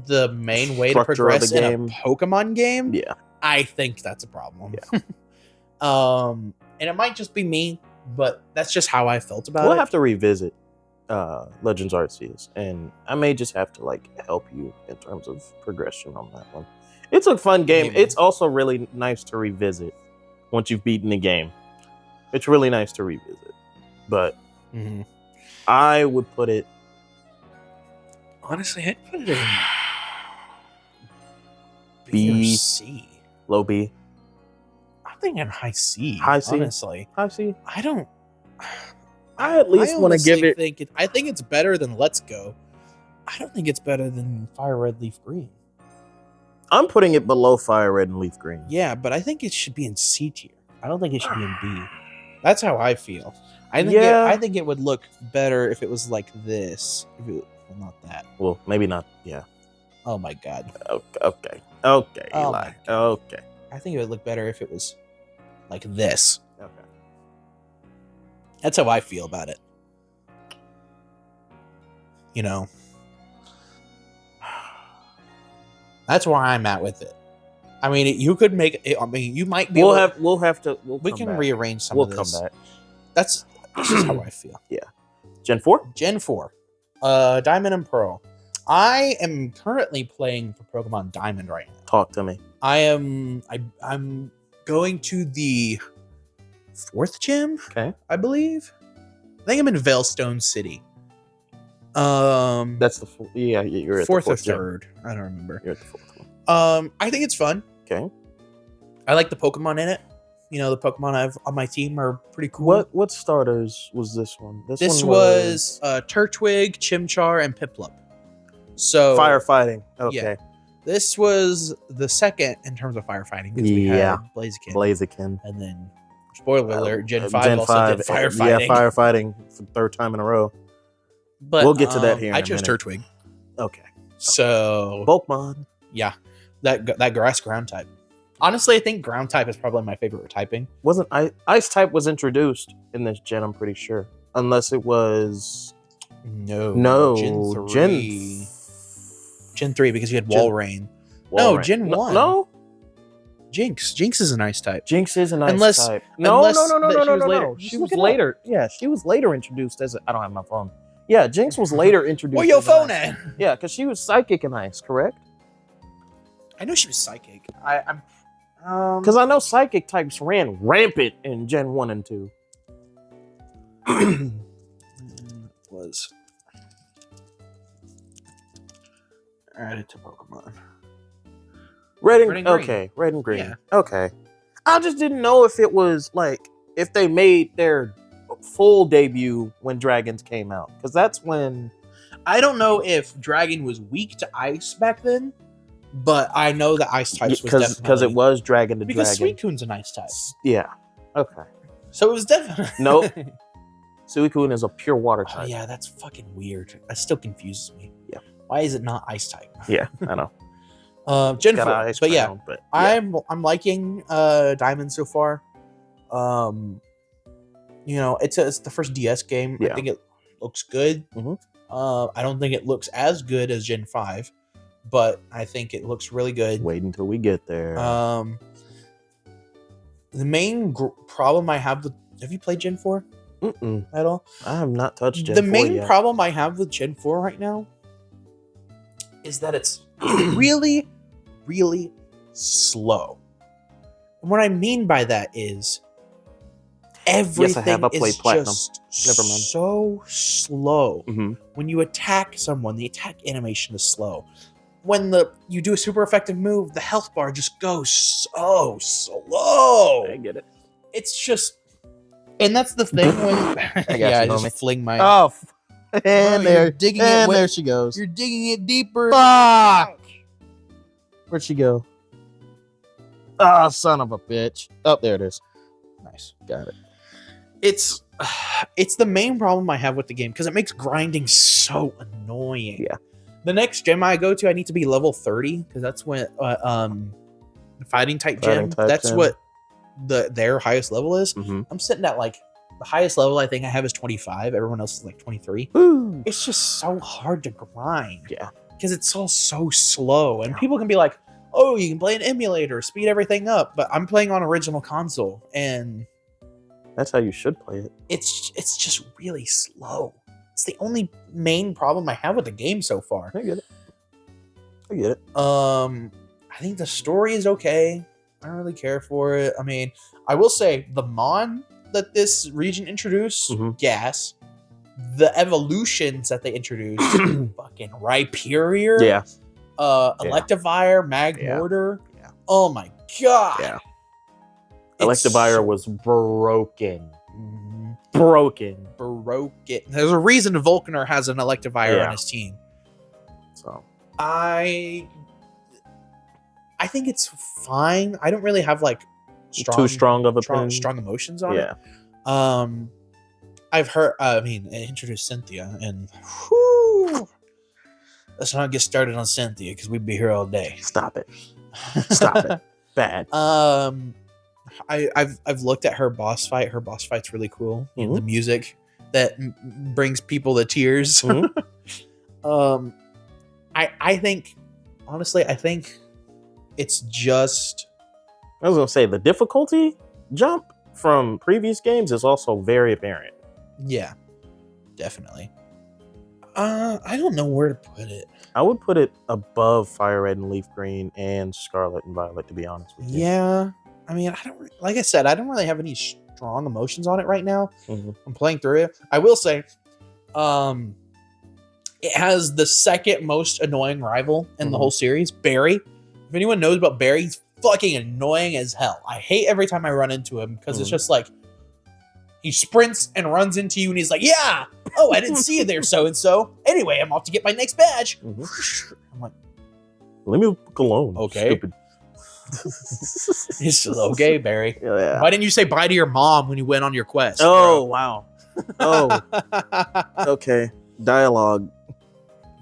the main way to progress in a Pokemon game, I think that's a problem. Yeah. And it might just be me, but that's just how I felt about it. We'll have to revisit Legends Arceus, and I may just have to like help you in terms of progression on that one. It's a fun game. Maybe. It's also really nice to revisit once you've beaten the game. It's really nice to revisit, but I would put it. Honestly, I'd put it in B, C, low B. I'm thinking high C. High C, honestly. High C. I don't. I at least want to give it. I think it's better than Let's Go. I don't think it's better than Fire Red Leaf Green. I'm putting it below Fire Red and Leaf Green. Yeah, but I think it should be in C tier. I don't think it should be in B. That's how I feel. I think it would look better if it was like this. Not that. Well, maybe not. Yeah. Oh my god. Okay, Oh Eli. Okay. I think it would look better if it was like this. Okay. That's how I feel about it. You know. That's where I'm at with it. I mean, you could make it. I mean, you might be. We'll have to. We can rearrange some of this. We'll come back. That's just how I feel. Yeah. Gen 4? Gen 4. Diamond and Pearl. I am currently playing for Pokemon Diamond right now. Talk to me. I'm going to the 4th gym. Okay. I believe. I think I'm in Veilstone City. That's the you're at 4th the or 3rd. I don't remember. You're at the 4th one. I think it's fun. Okay. I like the Pokemon in it. You know, the Pokemon I have on my team are pretty cool. What starters was this one? This one was Turtwig, Chimchar, and Piplup. So firefighting. Okay. Yeah. This was the second in terms of firefighting because we had Blaziken. And then, spoiler alert, Gen 5 also did firefighting. Yeah, firefighting for the 3rd time in a row. But we'll get to that here. I chose Turtwig. Okay. So Pokemon. Yeah, that grass ground type. Honestly, I think ground type is probably my favorite typing. Wasn't ice type was introduced in this gen? I'm pretty sure, unless it was no Gen 3 because you had Walrein. Gen 1. No. Jinx is an ice type. Jinx is an ice type. No. She was later. Yeah, she was later introduced as I don't have my phone. Yeah, Jinx was later introduced. Where your phone at? Yeah, because she was psychic and ice, correct? I know she was psychic. Because I know psychic types ran rampant in Gen 1 and 2. Was added to Pokemon. Red and green. Okay, red and green. Yeah. Okay. I just didn't know if it was like if they made their full debut when Dragons came out, because that's when I don't know if Dragon was weak to ice back then, but I know the ice types was definitely because it was Dragon to because Dragon. Suicune's an ice type. Yeah. Okay. So it was definitely Nope. Suicune is a pure water Oh, type. yeah, that's fucking weird. That still confuses me. Yeah. Why is it not ice type? Yeah, I know. Gen Got 4. an ice But yeah, crown, but yeah. I'm liking Diamond so far. It's the first DS game. Yeah. I think it looks good. Mhm. I don't think it looks as good as Gen 5, but I think it looks really good. Wait until we get there. The main problem I have with... Have you played Gen 4 at all? I have not touched Gen 4 The main yet. problem I have with Gen 4 right now is that it's really, really slow. And what I mean by that is everything played is Platinum. just Never mind. so slow. Mm-hmm. When you attack someone, the attack animation is slow. When you do a super effective move, the health bar just goes so slow. I get it. It's just... And that's the thing when... I just homie. fling my... Oh, and Bro, there, you're digging and it there she goes. You're digging it deeper. Fuck! Where'd she go? Ah, son of a bitch. Oh, there it is. Nice. Got it. It's the main problem I have with the game because it makes grinding so annoying. Yeah. The next gym I go to, I need to be level 30 because that's when the fighting type gym. That's what their highest level is. Mm-hmm. I'm sitting at like the highest level I think I have is 25. Everyone else is like 23. Woo. It's just so hard to grind. Yeah. Because it's all so slow. And people can be like, oh, you can play an emulator, speed everything up. But I'm playing on original console. And that's how you should play it. it's just really slow. It's the only main problem I have with the game so far. I get it. I think the story is okay. I don't really care for it. I mean, I will say the mon that this region introduced, gas. The evolutions that they introduced, fucking Rhyperior, Electivire, Magmortar. Yeah. Oh my god. Yeah. Electivire was broken. Broken. There's a reason Volcaner has an Electivire on his team. So I think it's fine. I don't really have like too strong of opinion. Strong emotions on it. I've heard. It introduced Cynthia, and whew, let's not get started on Cynthia because we'd be here all day. Stop it. Stop it. Bad. I've looked at her boss fight. Her boss fight's really cool. Mm-hmm. The music that brings people to tears. Mm-hmm. I think, honestly, it's just... I was gonna say the difficulty jump from previous games is also very apparent. Yeah, definitely. I don't know where to put it. I would put it above Fire Red and Leaf Green and Scarlet and Violet, to be honest with you. Yeah, I mean, like I said, I don't really have any strong emotions on it right now. Mm-hmm. I'm playing through it. I will say, it has the second most annoying rival in the whole series, Barry. If anyone knows about Barry, he's fucking annoying as hell. I hate every time I run into him because it's just like he sprints and runs into you and he's like, yeah, oh, I didn't see you there, so-and-so. Anyway, I'm off to get my next badge. Mm-hmm. I'm like, let me look alone. Okay. Stupid. He's just okay, Barry. Yeah. Why didn't you say bye to your mom when you went on your quest? Oh, wow. Oh. Okay. Dialogue.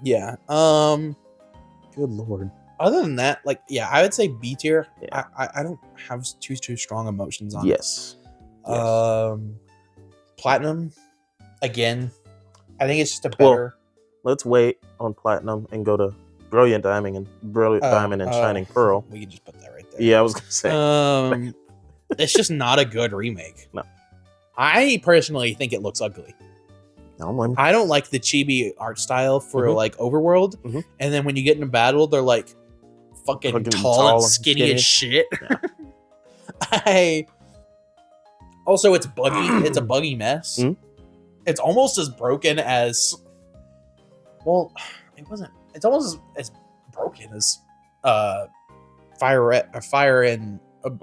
Yeah. Good lord. Other than that, like, yeah, I would say B tier. Yeah. I don't have too strong emotions on it. Yes. Platinum, again, I think it's just a better... Well, let's wait on Platinum and go to Brilliant Diamond and Shining Pearl. We can just put that right there. Yeah, I was gonna say. It's just not a good remake. No. I personally think it looks ugly. No, I don't like the chibi art style for like Overworld. Mm-hmm. And then when you get in a battle, they're like fucking tall and skinny as shit. Yeah. Also, it's buggy. It's a buggy mess. Mm-hmm. It's almost as broken as... Well, it wasn't... It's almost as broken as Fire and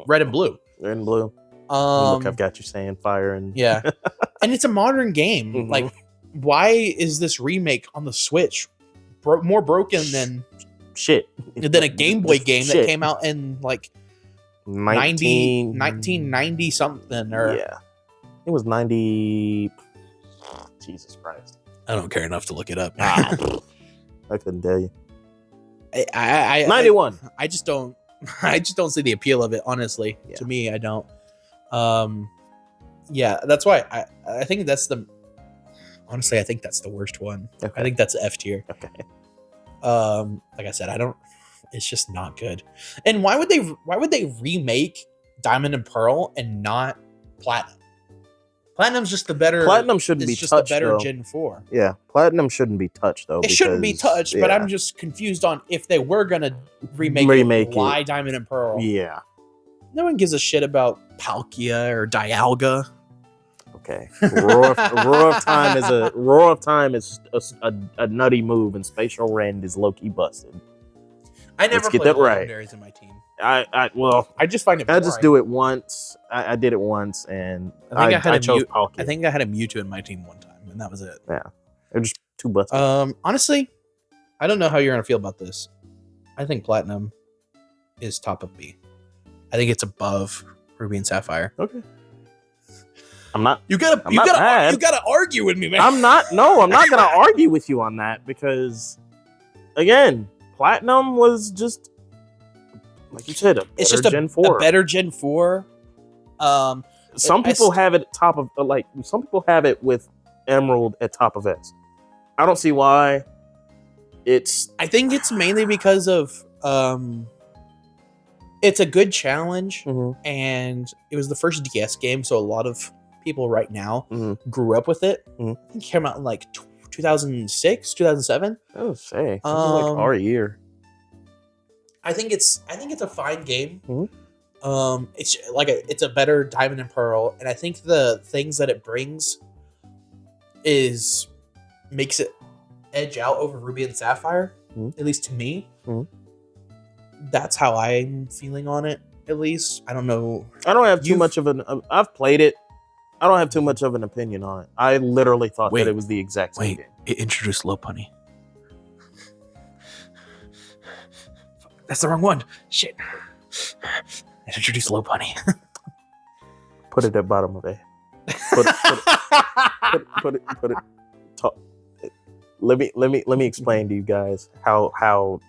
Red and Blue. Red and Blue. Look, I've got you saying Fire and... Yeah. And it's a modern game. Mm-hmm. Like, why is this remake on the Switch more broken than... Shit. Than a Game Boy game that came out in, like... 1990 something, or yeah, it was 90 Jesus Christ. I don't care enough to look it up. I couldn't tell you. I 91. I just don't see the appeal of it, honestly. Yeah. To me, I don't. Yeah, that's why I think that's the honestly, I think that's the worst one. Okay. I think that's F tier. Okay. Like I said, it's just not good. And why would they remake Diamond and Pearl and not Platinum? Platinum's just the better. Platinum shouldn't be just touched, the better though. Gen 4. Yeah, Platinum shouldn't be touched, though. It shouldn't be touched, but I'm just confused on if they were gonna remake it, why Diamond and Pearl? Yeah. No one gives a shit about Palkia or Dialga. Okay. Roar of Time is a nutty move, and Spatial Rend is low-key busted. I never get played that right. legendaries in my team. I just find it. I just do it once. I did it once, and I chose Palkia. I think I had a Mewtwo in my team one time, and that was it. Yeah, they're just too busted. Honestly, I don't know how you're gonna feel about this. I think Platinum is top of B. I think it's above Ruby and Sapphire. Okay. I'm not. You gotta argue with me, man. I'm not gonna argue with you on that because, again, Platinum was just like you said, it's just Gen 4. A better Gen 4. Some people have it at top of some people have it with Emerald at top of S. I don't see why. I think it's mainly because of it's a good challenge, and it was the first DS game, so a lot of people right now grew up with it. I think it came out in like 2006, 2007. I would say like our year. I think it's a fine game. It's a better Diamond and Pearl, and I think the things that it brings makes it edge out over Ruby and Sapphire. At least to me, that's how I'm feeling on it. At least I don't know. I don't have too much of an. I've played it. I don't have too much of an opinion on it. I literally thought that it was the exact same game. It introduced Lopunny. That's the wrong one. Shit. It introduced Lopunny. Put it at bottom of A. Put it. Talk. Let me explain to you guys how.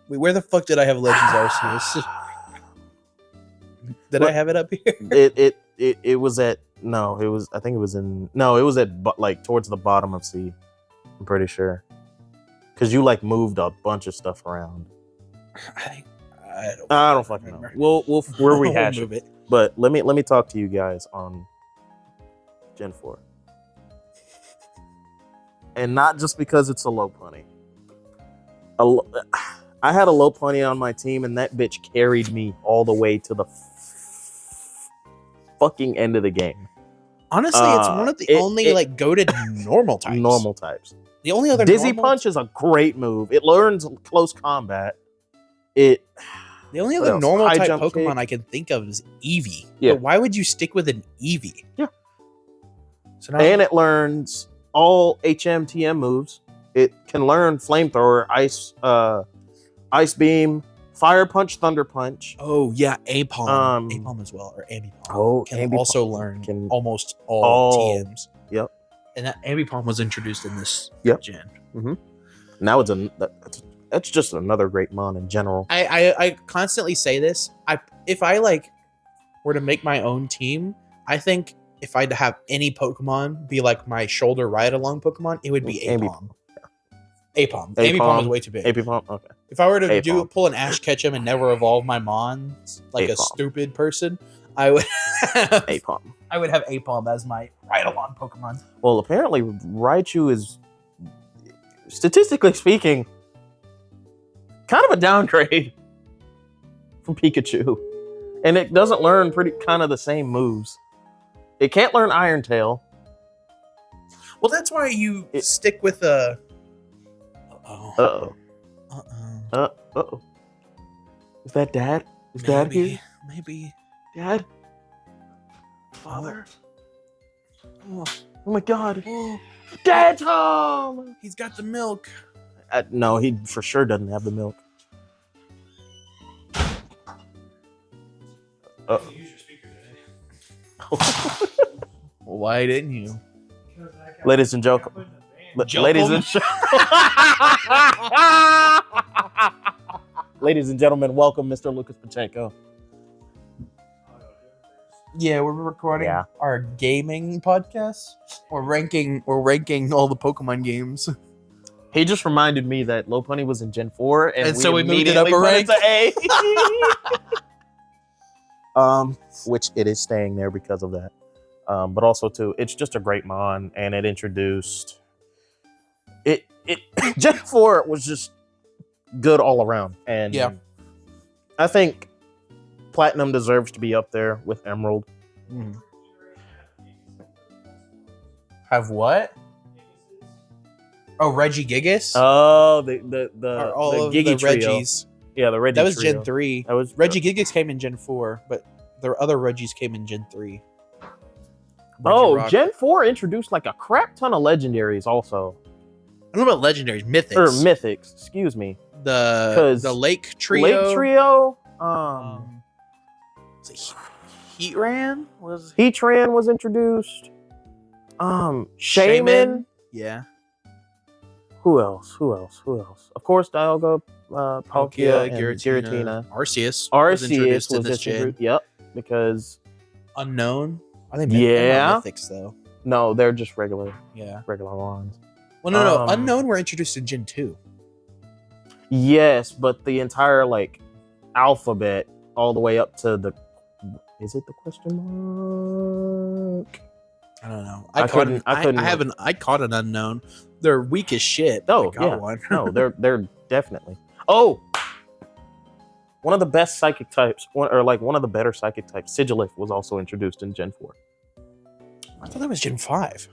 Wait, where the fuck did I have Legends Arceus? Did I have it up here? It was at no. It was I think it was in no. It was at like towards the bottom of C. I'm pretty sure because you like moved a bunch of stuff around. I don't fucking know. We'll rehash it. But let me talk to you guys on Gen 4. And not just because it's a Lopunny. I had a Lopunny on my team, and that bitch carried me all the way to the fucking end of the game. Honestly, it's one of the only goated normal types. Normal types. The only other Dizzy Punch is a great move. It learns close combat. The only other normal type Pokemon I can think of is Eevee. Yeah. But why would you stick with an Eevee? Yeah. So now and it learns all HM/TM moves. It can learn Flamethrower, Ice Beam, Fire Punch, Thunder Punch. Oh yeah, Apom. Apom as well, or Ambipom. Oh, can also learn almost all TMs. Yep. And that Ambipom was introduced in this gen. Now that's just another great mon in general. I constantly say this. If I were to make my own team, I think if I'd have any Pokemon be like my shoulder ride-along Pokemon, it would be Apom. Apom. Ambipom is way too big. Apom, okay. If I were to pull an Ash Ketchum and never evolve my Mons like a stupid person, I would have Apom. I would have Apom as my ride-along Pokemon. Well, apparently Raichu is, statistically speaking, kind of a downgrade from Pikachu. And it doesn't learn kind of the same moves. It can't learn Iron Tail. Well, that's why you stick with a... Uh-oh. Is that Dad? Is Dad here? Maybe. Dad? Father? Oh my God. Dad, Tom! He's got the milk. No, he for sure doesn't have the milk. Use your speaker today. Why didn't you? Because I Ladies and gentlemen, ladies and gentlemen, welcome, Mr. Lucas Pacheco. Yeah, we're recording our gaming podcast. We're ranking all the Pokemon games. He just reminded me that Lopunny was in Gen 4, and so we moved it up a rank to A. Which it is staying there because of that. But also too, it's just a great mon, and it introduced it. Gen 4 was just good all around, and I think Platinum deserves to be up there with Emerald. Have what? Oh, Regigigas? Oh, the Giga Reggies. Yeah, the Reggie. That was trio. Gen 3. That was Regigigas came in Gen 4, but the other Reggies came in Gen 3. Gen 4 introduced like a crap ton of legendaries also. I don't know about legendaries, mythics. Or mythics, excuse me. The Lake Trio. Lake Trio. Heatran was introduced. Shaman. Yeah. Who else? Of course, Dialga, Palkia, and Giratina. Arceus was introduced to this gen. Yep, because Unknown. Are they mythics though? No, they're just regular ones. Well, no. Unknown were introduced in Gen 2. Yes, but the entire alphabet all the way up to the. Is it the question mark? I don't know. I caught an Unknown. They're weak as shit. Oh, yeah. No, they're definitely. Oh, one of the best psychic types, one of the better psychic types, Sigilif, was also introduced in Gen 4. I thought that was Gen 5.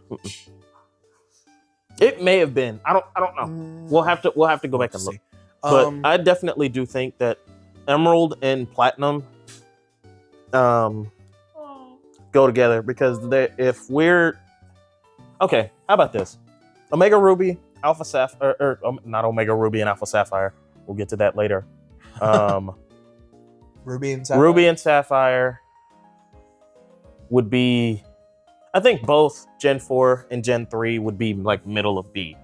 It may have been. I don't know. We'll have to go back and look. But I definitely do think that Emerald and Platinum go together, because if we're okay, how about this? Omega Ruby, Alpha Sapphire, or not Omega Ruby and Alpha Sapphire. We'll get to that later. Ruby and Sapphire would be, I think both Gen 4 and Gen 3 would be middle of B.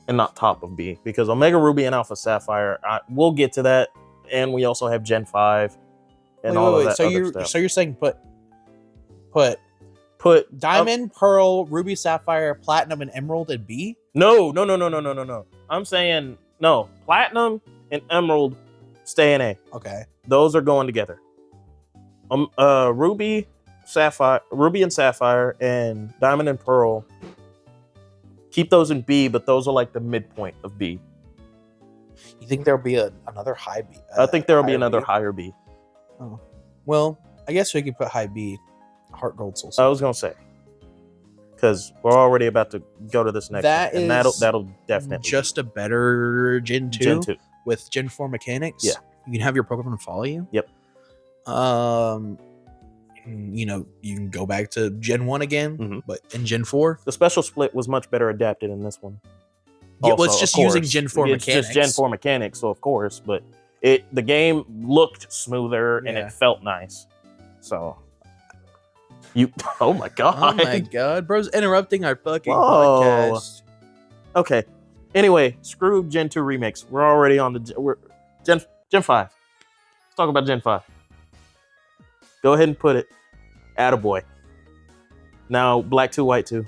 And not top of B, because Omega Ruby and Alpha Sapphire, we'll get to that, and we also have Gen 5 and all of that other stuff. So you're saying put Diamond, Pearl, Ruby, Sapphire, Platinum, and Emerald in B? No. I'm saying no. Platinum and Emerald stay in A. Okay. Those are going together. Ruby and Sapphire, and Diamond and Pearl. Keep those in B, but those are the midpoint of B. You think there'll be another high B? I think there'll be another higher B. Oh. Well, I guess we could put high B. Heart Gold Soul. I was gonna say, because we're already about to go to this next one, and that'll definitely just a better Gen 2 with Gen 4 mechanics. Yeah, you can have your Pokemon follow you. Yep. You can go back to Gen 1 again, but in Gen 4, the special split was much better adapted in this one. Yeah, well, it's just using Gen 4 mechanics. It's just Gen 4 mechanics, so of course, but the game looked smoother and it felt nice. So. Oh my god, bro's interrupting our fucking podcast. Okay. Anyway, screw Gen 2 remakes. We're already on Gen 5. Let's talk about Gen 5. Go ahead and put it. Attaboy. Now, Black 2, White 2.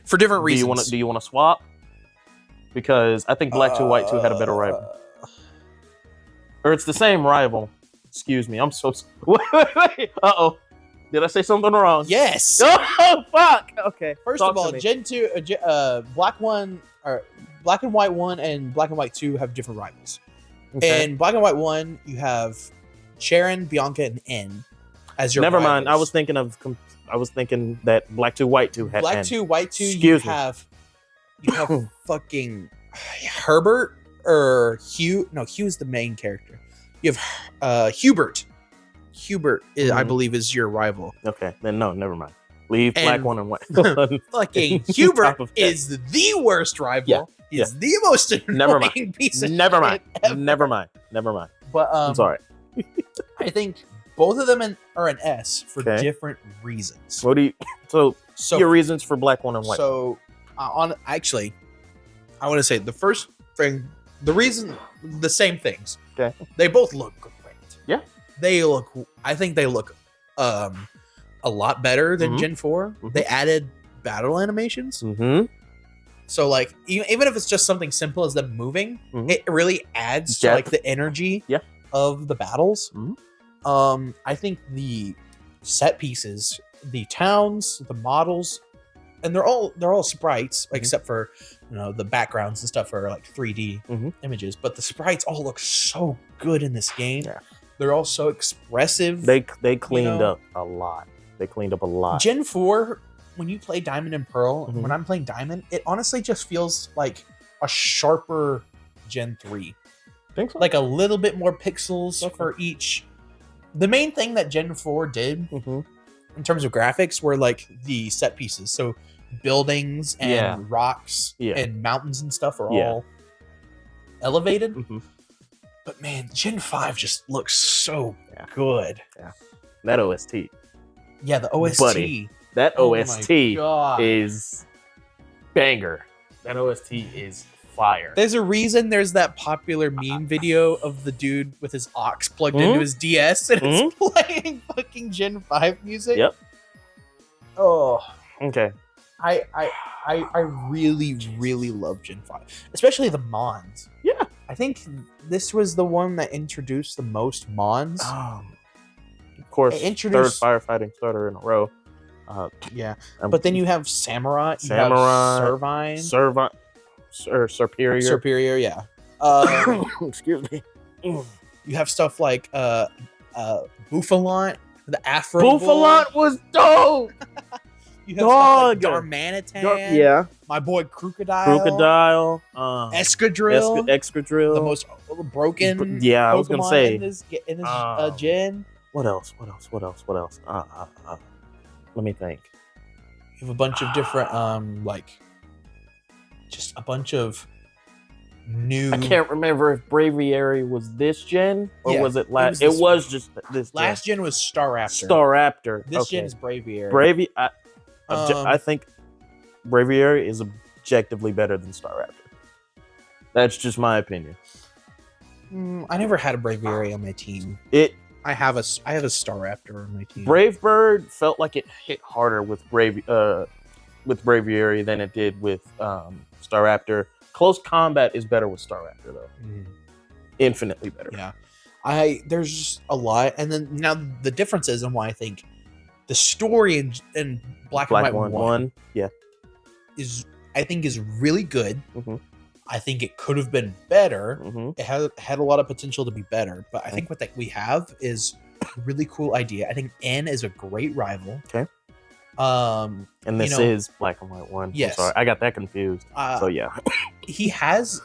For different reasons. Do you want to swap? Because I think Black 2, White 2 had a better rival. Or it's the same rival. Excuse me, I'm so... Wait. Uh-oh. Did I say something wrong? Yes! Oh, fuck! Okay. First of all, Gen 2, Black and White 1 and Black and White 2 have different rivals. Okay. In Black and White 1, you have Sharon, Bianca, and N as your Never rivals. mind. I was thinking that Black 2, White 2 had Black N. 2, White 2, Excuse you have fucking Herbert or Hugh. No, Hugh is the main character. You have Hubert. Hubert, I believe, is your rival. Okay, then no, never mind. Leave Black 1 and White 1. Fucking Hubert is the worst rival. Yeah. He's the most annoying piece of shit ever. Never mind. But I'm sorry. I think both of them are an S for Okay. different reasons. What do you? So So your reasons for black one and white. So on actually, I want to say the first thing, the same things. Okay. They both look great. Yeah. I think they look a lot better than Mhm. Gen 4. Mhm. They added battle animations. Mm-hmm. So like even if it's just something simple as them moving, Mhm. it really adds to Depth. like the energy Yeah. of the battles. Mhm. I think the set pieces, the towns, the models, and they're all sprites, Mhm. except for the backgrounds and stuff are like 3D Mhm. images. But the sprites all look so good in this game. Yeah. They're all so expressive. They cleaned know? up a lot. They cleaned up a lot. Gen 4, when you play Diamond and Pearl, Mhm. when I'm playing Diamond, it honestly just feels like a sharper Gen 3. Think so? Like a little bit more pixels Okay. for each. The main thing that Gen 4 did Mhm. in terms of graphics were like the set pieces. So buildings and Yeah. rocks Yeah. and mountains and stuff are Yeah. all elevated. Mhm. But man, Gen 5 just looks so Yeah. good. That OST. Yeah, the OST. Buddy, That Oh my OST God. is banger. That OST is fire. There's a reason there's that popular meme video of the dude with his aux plugged Mhm. into his DS and it's playing fucking Gen 5 music. Yep. Oh, Okay. I really love Gen 5. Especially the Mons. Yeah. I think this was the one that introduced the most Mons. Of course, It introduced- third firefighting starter in a row. Yeah. Um, But then you have Samurai, Samurai, you have Servine, Servant, Superior. Superior, yeah. Excuse me. You have stuff like Buffalant, the Afro Buffalant Bull. was dope. You have stuff like Dog. Darmanitan. Yeah. My boy Crocodile. Crocodile. Escadrill. Excadrill. The most broken. Yeah, I was gonna Pokemon say. in this Um, gen. What else? Let me think. You have a bunch of different just a bunch of new. I can't remember if Braviary was this gen or Yeah, was it it last. was It this was just this Last gen was Staraptor. Staraptor. This okay. gen is Braviary. I think Braviary is objectively better than Staraptor. That's just my opinion. I never had a Braviary on my team. I have a Staraptor on my team. Brave Bird felt like it hit harder with Braviary than it did with Staraptor. Close combat is better with Staraptor though. Infinitely better. Yeah. There's just a lot, and then now the differences and why I think the story in Black and White one Yeah. is really good. Mhm. I think it could have been better. Mhm. It had a lot of potential to be better, but I think what we have is a really cool idea. I think N is a great rival. Okay. And And this is Black and White 1. Yes. I'm sorry, I got that confused. So yeah. he has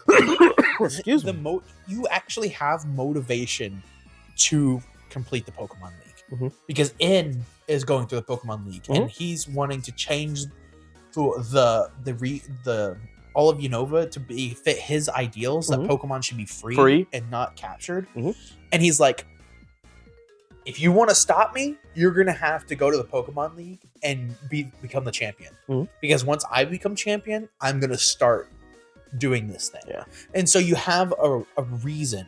Excuse me. You actually have motivation to complete the Pokemon League Mhm. because N is going through the Pokemon League and he's wanting to change the all of Unova to fit his ideals that Pokemon should be free and not captured. And he's like, if you want to stop me, you're gonna have to go to the Pokemon League and become the champion. Because once I become champion, I'm gonna start doing this thing. Yeah. And so you have a reason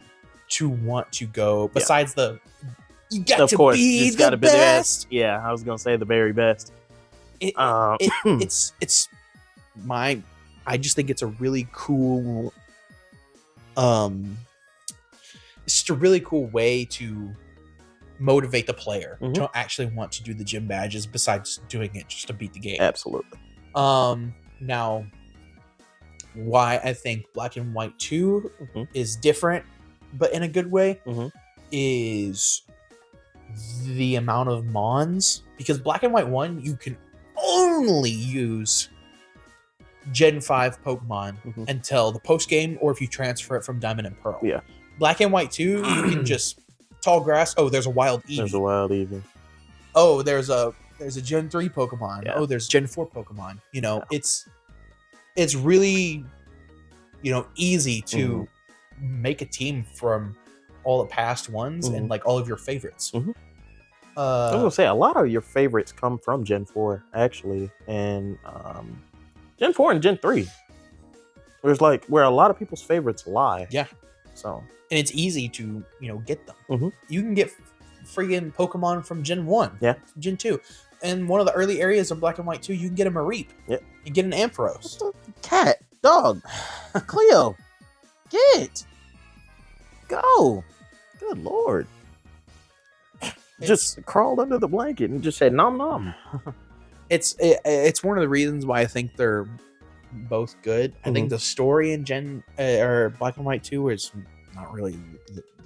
to want to go besides you got Of to course, be it's the gotta best. Yeah, I was gonna say the very best. I just think it's a really cool it's just a really cool way to motivate the player to actually want to do the gym badges besides doing it just to beat the game. Absolutely. Now why I think Black and White 2 is different but in a good way is the amount of Mons, because Black and White 1 you can only use Gen 5 Pokemon until the post game or if you transfer it from Diamond and Pearl. Yeah. Black and White 2 you can just tall grass. Oh, there's a wild Eevee. There's a wild Eevee. Oh, there's a Gen 3 Pokemon. Yeah. Oh, there's Gen 4 Pokemon. It's really easy to make a team from all the past ones and like all of your favorites. I was gonna say a lot of your favorites come from Gen 4, actually, and Gen 4 and Gen 3. There's like where a lot of people's favorites lie. Yeah. So And it's easy to, get them. Mhm. You can get friggin' Pokemon from Gen 1. Yeah. Gen 2. And one of the early areas of Black and White 2, you can get a Mareep. Yep. You get an Ampharos. Cat, dog, Cleo, get, go. Good lord. Just crawled under the blanket and just said nom nom. It's one of the reasons why I think they're both good. I think the story in Gen or Black and White 2 is not really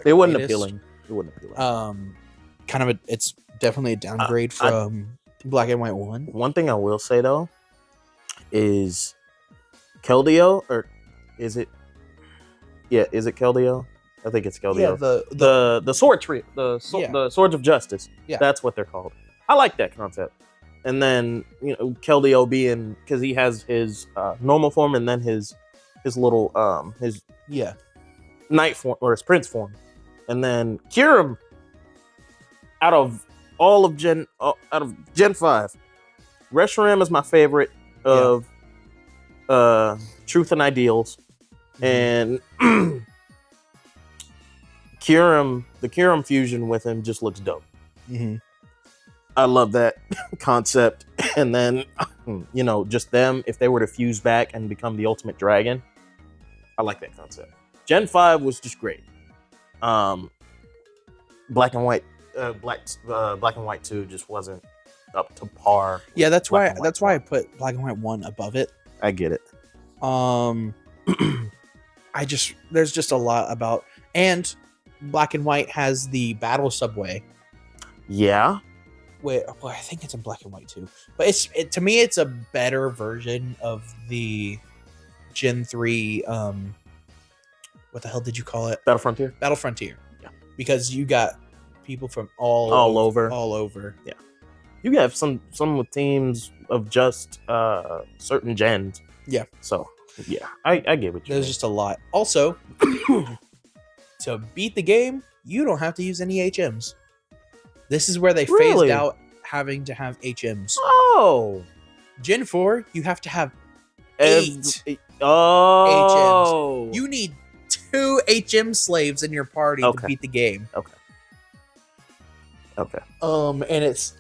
It wasn't greatest. appealing. It wasn't appealing. It's definitely a downgrade from Black and White 1. One thing I will say though is Keldeo, or is it? Yeah, is it Keldeo? I think it's Keldeo. Yeah, the sword tree, the swords of justice. Yeah. That's what they're called. I like that concept. And then Keldeo being, because he has his normal form and then his little his knight form or his prince form, and then Kyurem out of Gen 5, Reshiram is my favorite of Truth and Ideals, and Kyurem, the Kyurem fusion with him just looks dope. Mm-hmm. I love that concept. And then, just them, if they were to fuse back and become the ultimate dragon, I like that concept. Gen 5 was just great. Black and White 2 just wasn't up to par. Yeah, that's why I put Black and White 1 above it. I get it. There's just a lot about, and Black and White has the battle subway. Yeah. Wait, well, I think it's in Black and White too. But to me, it's a better version of the Gen 3. What the hell did you call it? Battle Frontier. Battle Frontier. Yeah. Because you got people from all over. Yeah. You have some with teams of just certain gens. Yeah. So yeah, I get what you There's mean. just a lot. Also, to beat the game, you don't have to use any HMs. This is where they phased out having to have HMs. Oh. Gen 4, you have to have 8 HMs. You need 2 HM slaves in your party to beat the game. Okay. And it's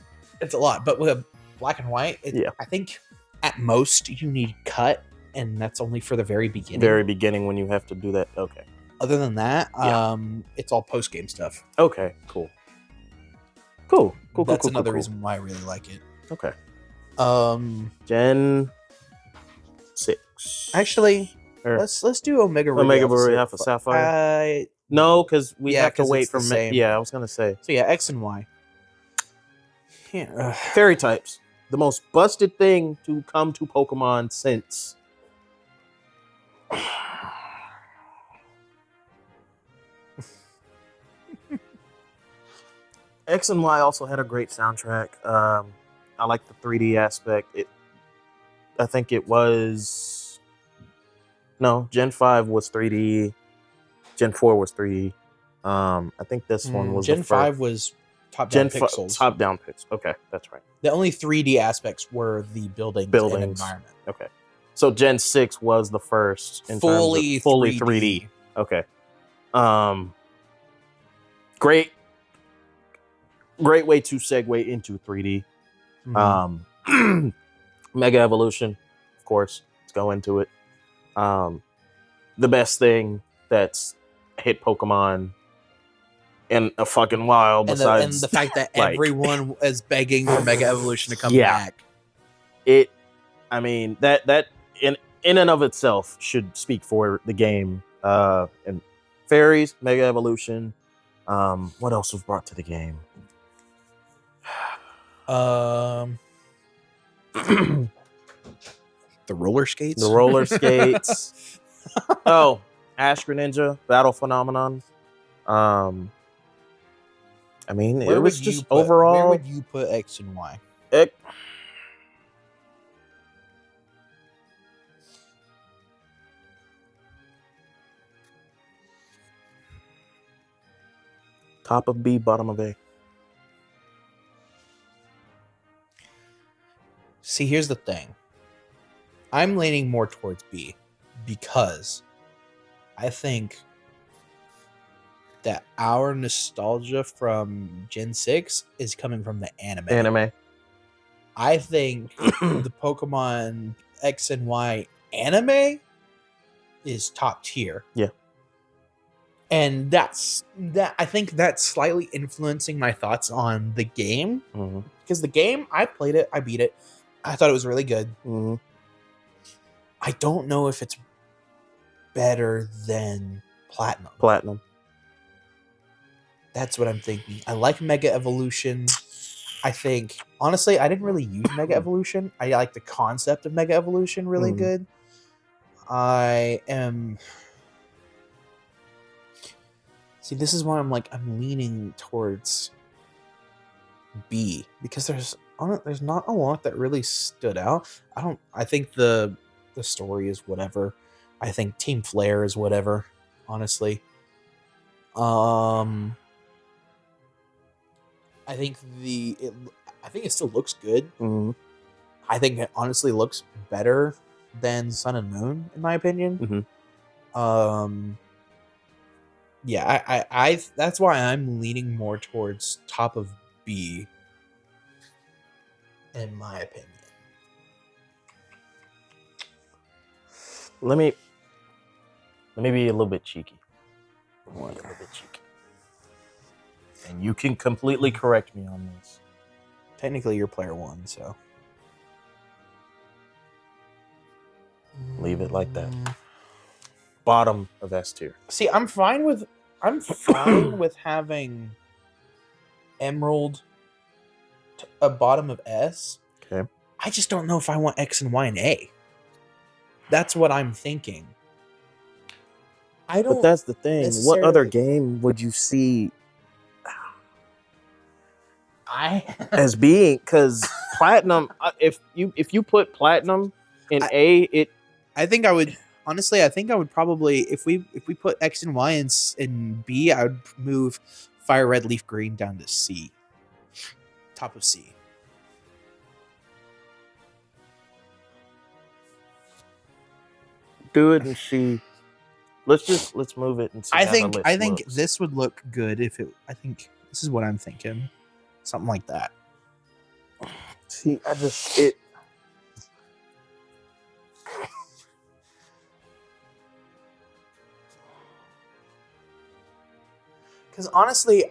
a lot. But with Black and White, I think at most you need cut, and that's only for the very beginning. Very beginning when you have to do that. Okay. Other than that, it's all post-game stuff. Okay, cool. That's another reason why I really like it. Okay. Gen 6. Actually, let's do Omega Ruby Alpha Sapphire. No, because we have to wait for I was gonna say. So yeah, X and Y. Yeah. Fairy types. The most busted thing to come to Pokemon since. X and Y also had a great soundtrack. I like the 3D aspect. I think it was... No, Gen 5 was 3D. Gen 4 was 3D. I think this one was Gen 5 was top-down pixels. Top-down pixels. Okay, that's right. The only 3D aspects were the buildings and environment. Okay. So Gen 6 was the first in fully 3D. Okay. Great way to segue into 3D. Mega Evolution, of course. Let's go into it. The best thing that's hit Pokemon in a fucking while, besides and the fact that everyone is begging for Mega Evolution to come back. That in and of itself should speak for the game. And Fairies, Mega Evolution. What else was brought to the game? The roller skates. Oh, Ash Greninja, Battle Phenomenon. It was just overall. Where would you put X and Y? Top of B, bottom of A. See, here's the thing. I'm leaning more towards B because I think that our nostalgia from Gen 6 is coming from the anime. I think the Pokemon X and Y anime is top tier. Yeah. And I think that's slightly influencing my thoughts on the game. Because the game, I played it, I beat it. I thought it was really good. I don't know if it's better than Platinum. That's what I'm thinking. I like Mega Evolution. I think, honestly, I didn't really use Mega Evolution. I like the concept of Mega Evolution really good. See, this is why I'm leaning towards B because there's not a lot that really stood out. I think the story is whatever. I think Team Flare is whatever, honestly. I think it still looks good. I think it honestly looks better than Sun and Moon, in my opinion. Yeah, I that's why I'm leaning more towards top of B, in my opinion. Let me be a little bit cheeky. And you can completely correct me on this. Technically, you're player 1, so leave it like that. Bottom of S tier. See, I'm fine with having Emerald a bottom of S. Okay. I just don't know if I want X and Y and A. That's what I'm thinking. But that's the thing. What other game would you see as being? Because Platinum, if you put Platinum in A, I think I would. Honestly, I think I would probably, if we put X and Y in B, I would move Fire Red, Leaf Green down to C. Top of C. Do it and see. Let's move it and see. I think this would look good if it. I think this is what I'm thinking. Something like that. See, Because honestly,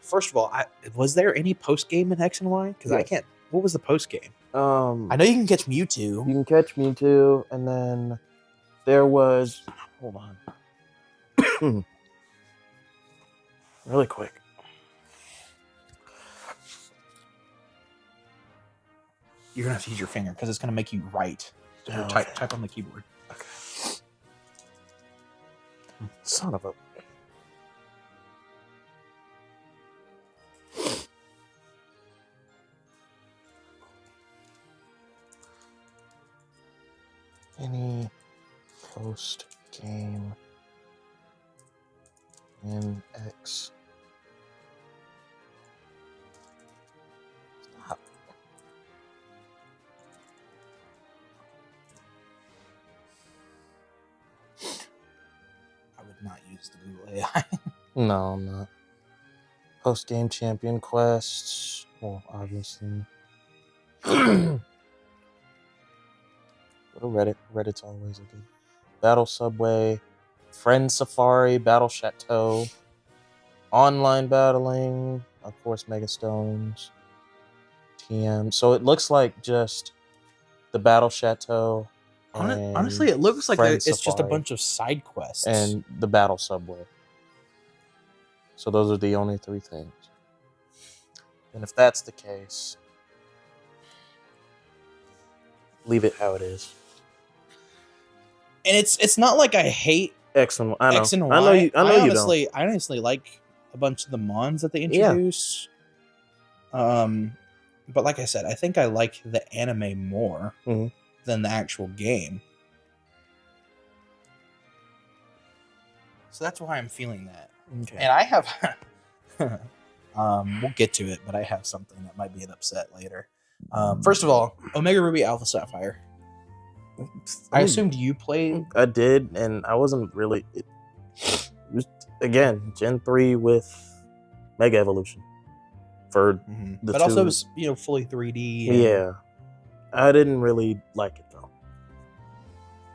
first of all, was there any post game in X and Y? Because I can't. What was the post game? I know you can catch Mewtwo. You can catch Mewtwo, and then there was. Hold on. Really quick. You're gonna have to use your finger because it's gonna make you write. So type on the keyboard. Okay. Son of a. Any post game in X. Stop. I would not use the Google AI. No, I'm not. Post game champion quests. Well, obviously. Reddit's always a good. Battle Subway, Friend Safari, Battle Chateau, online battling, of course, Mega Stones, TM. So it looks like just the Battle Chateau. Honestly, it looks like it's just a bunch of side quests. And the Battle Subway. So those are the only 3 things. And if that's the case, leave it how it is. And it's not like I hate X and Y. I know. X and Y. I honestly like a bunch of the mons that they introduced. Yeah. But like I said, I think I like the anime more than the actual game. So that's why I'm feeling that. Okay. And I have we'll get to it, but I have something that might be an upset later. First of all, Omega Ruby Alpha Sapphire. I assumed you played. I did, and I wasn't really. It was, again, Gen 3 with Mega Evolution for the But two. also it was fully 3D. Yeah, I didn't really like it though.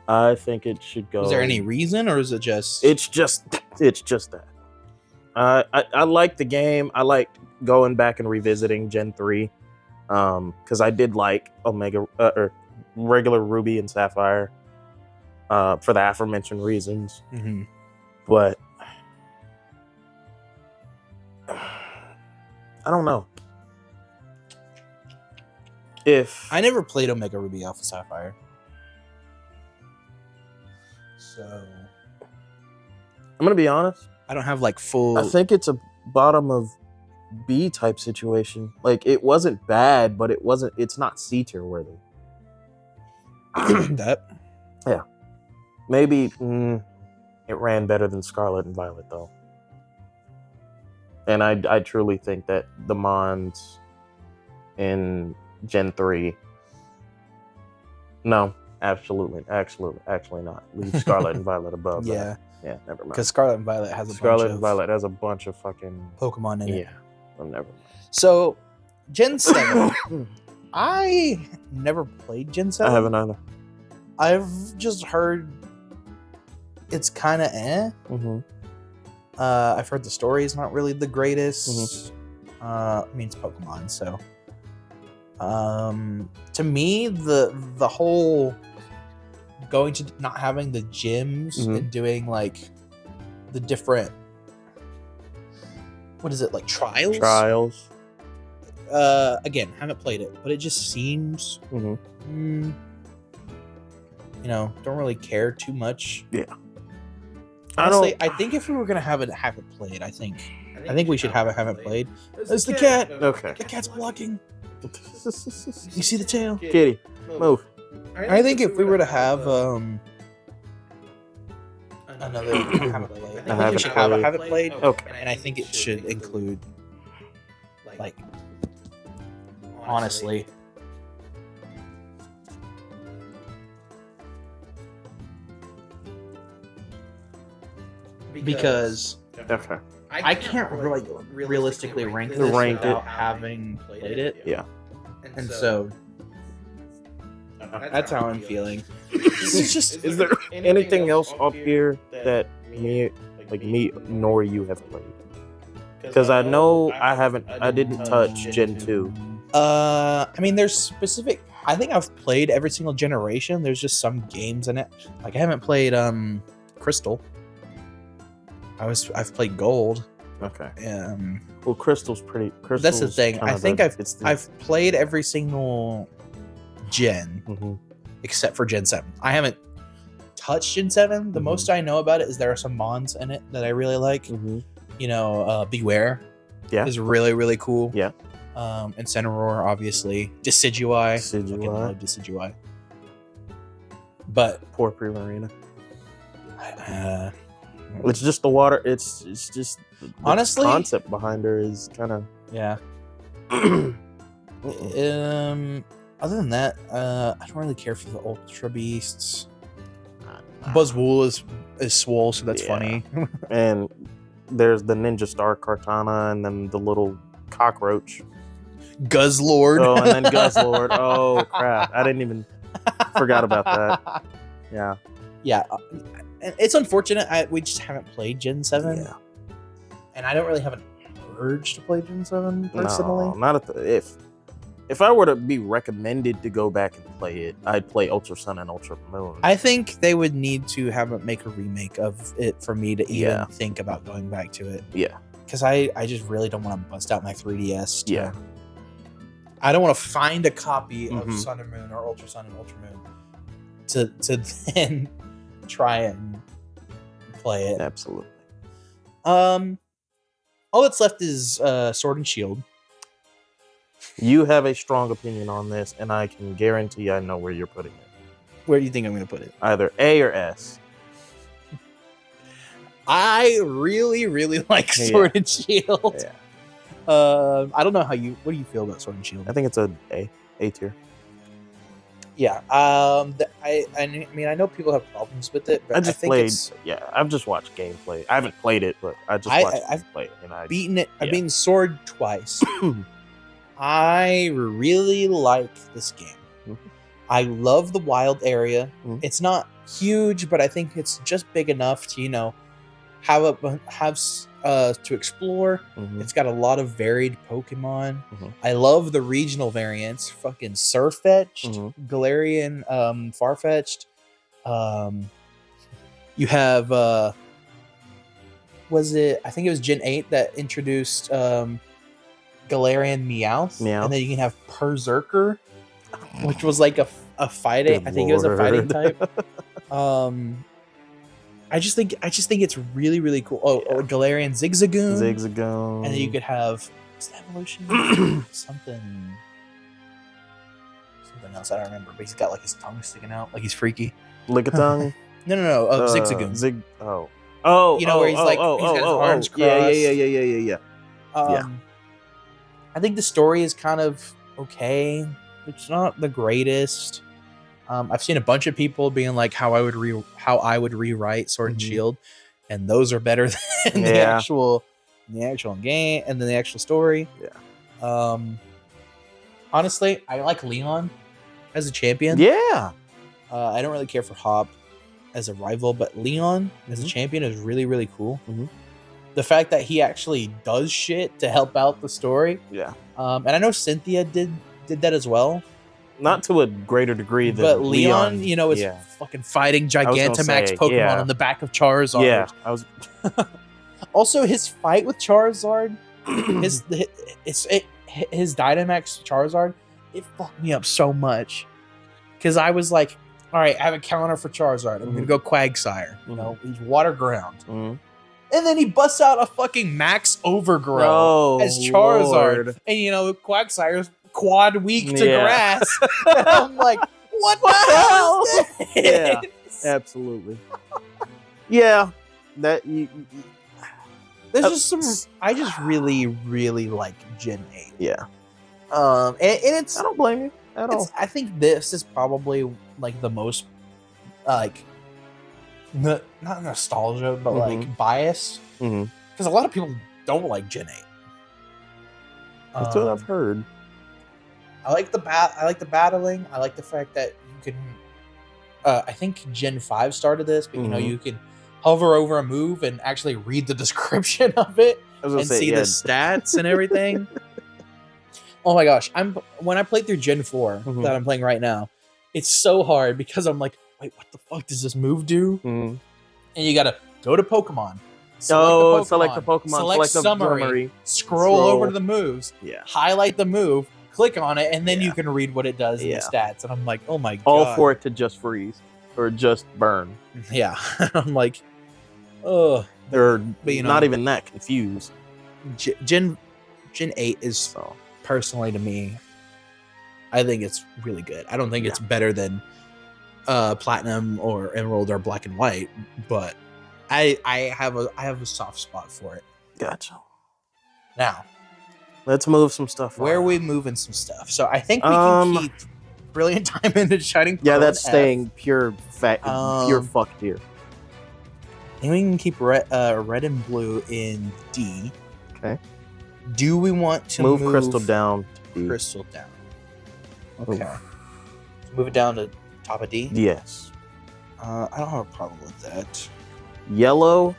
I think it should go. Was there any reason, or is it just? It's just that. I like the game. I like going back and revisiting Gen 3, because I did like Omega or regular Ruby and Sapphire, for the aforementioned reasons. But I don't know if I never played Omega Ruby Alpha Sapphire, so I'm gonna be honest. I don't have like full. I think it's a bottom of B type situation. Like, it wasn't bad, but it's not C tier worthy. that. Yeah. Maybe it ran better than Scarlet and Violet though. And I truly think that the Mons in Gen 3. No, actually not. Leave Scarlet and Violet above. Yeah. That. Yeah, never mind. Because Scarlet and Violet has and Violet has a bunch of fucking Pokemon in it. Yeah. Well, never mind. So, Gen 7. I never played Gen 7. I haven't either. I've just heard it's kind of eh. I've heard the story is not really the greatest. I mean, it's Pokemon, so. To me, the whole going to not having the gyms and doing like the different, what is it, like trials? Again, haven't played it, but it just seems don't really care too much. Yeah. Honestly, I think if we were gonna have it played, I think we should have it haven't played. It's the cat. Okay. The cat's blocking. You see the tail? Kitty, move. I think if we were to have another haven't played, I think we should have a haven't played. Okay. And I think it should include, like, honestly, because Okay. I can't really realistically rank this Rank without having played it. Yeah. And so that's how I'm feeling. Is there anything else up here that me nor you have played? Because I know I didn't touch Gen 2. I mean, there's specific. I think I've played every single generation. There's just some games in it. Like, I haven't played Crystal. I've played Gold. Okay. Well, Crystal's pretty. That's the thing. I think I've played every single gen except for Gen 7. I haven't touched Gen 7. The most I know about it is there are some Mons in it that I really like. Beware. Yeah. Is really, really cool. Yeah. And Incineroar, obviously. Decidueye. Fucking love Decidueye. But poor Primarina. It's just the water. It's just honestly, the concept behind her is kind of Other than that, I don't really care for the Ultra Beasts. Buzzwool is swole, so that's funny. And there's the Ninja Star Kartana, and then the little cockroach. Guzzlord. Oh, and then Guzzlord. Oh crap! I didn't even forgot about that. Yeah. Yeah. It's unfortunate. We just haven't played Gen 7. Yeah. And I don't really have an urge to play Gen 7 personally. No, not if I were to be recommended to go back and play it, I'd play Ultra Sun and Ultra Moon. I think they would need to make a remake of it for me to even think about going back to it. Yeah. Because I just really don't want to bust out my 3DS. Yeah. I don't want to find a copy of Sun and Moon or Ultra Sun and Ultra Moon to then try and play it. Absolutely. All that's left is Sword and Shield. You have a strong opinion on this, and I can guarantee I know where you're putting it. Where do you think I'm going to put it? Either A or S. I really, really like Sword and Shield. Yeah. I don't know what do you feel about Sword and Shield? I think it's a A. A tier. Yeah. I mean, I know people have problems with it, but I just think played. it's, Yeah, I've just watched gameplay. I haven't played it, but I just watched I've gameplay. And beaten it. I've yeah. beaten Sword twice. I really like this game. Mhm. I love the wild area. Mhm. It's not huge, but I think it's just big enough to have to explore. Mhm. It's got a lot of varied Pokemon. Mhm. I love the regional variants. Fucking Surfetched, Mhm. Galarian, Farfetch'd. You have was it? I think it was Gen 8 that introduced Galarian Meowth, Meowth. and then you can have Berserker, which was like a fighting. Good I think it was a fighting lord. type. I just think it's really, really cool. Oh, Yeah. Galarian Zigzagoon. Zigzagoon. And then you could have, what's the evolution? something else. I don't remember. But he's got like his tongue sticking out, like he's freaky. Lickitung. No. Zigzagoon. Oh. You know, where he's like, he's got his arms crossed. Yeah. I think the story is kind of okay. It's not the greatest. I've seen a bunch of people being like how I would rewrite Sword and Shield, and those are better than the actual game and then the actual story. Yeah. Honestly, I like Leon as a champion. Yeah. I don't really care for Hop as a rival, but Leon as a champion is really, really cool. The fact that he actually does shit to help out the story. Yeah. And I know Cynthia did that as well. Not to a greater degree than but Leon, is fucking fighting Gigantamax Pokemon on the back of Charizard. Yeah, I was. Also, his fight with Charizard, his Dynamax Charizard, it fucked me up so much because I was like, all right, I have a counter for Charizard. I'm gonna go Quagsire. He's water ground. And then he busts out a fucking Max Overgrow as Charizard. Lord. And Quagsire's quad weak to grass. And I'm like, what the hell is this? Yeah, absolutely. Yeah, that there's just some. I just really, really like Gen 8. Yeah. And it's. I don't blame you at all. I think this is probably like the most, like, not nostalgia, but like bias. Because a lot of people don't like Gen 8. That's what I've heard. I like the battling. I like the fact that you can. I think Gen 5 started this, but you can hover over a move and actually read the description of it and see the stats and everything. Oh my gosh! When I played through Gen 4 that I'm playing right now, it's so hard because I'm like, wait, what the fuck does this move do? And you gotta go to Pokemon. Select the Pokemon. Select summary. Scroll over to the moves. Yeah. Highlight the move. Click on it, and then you can read what it does in the stats. And I'm like, oh my god! All for it to just freeze or just burn. Yeah, I'm like, oh, but not even that confused. Gen 8 is personally to me, I think it's really good. I don't think it's better than Platinum or Emerald or Black and White, but I have a soft spot for it. Gotcha. Now, let's move some stuff. Where are we moving some stuff? So I think we can keep Brilliant Diamond and Shining Pearl. Yeah, that's staying pure fuck tier. I think we can keep red and blue in D. Okay. Do we want to move Crystal down to D? Crystal down. Okay. Move it down to top of D? Yes. I don't have a problem with that. Yellow.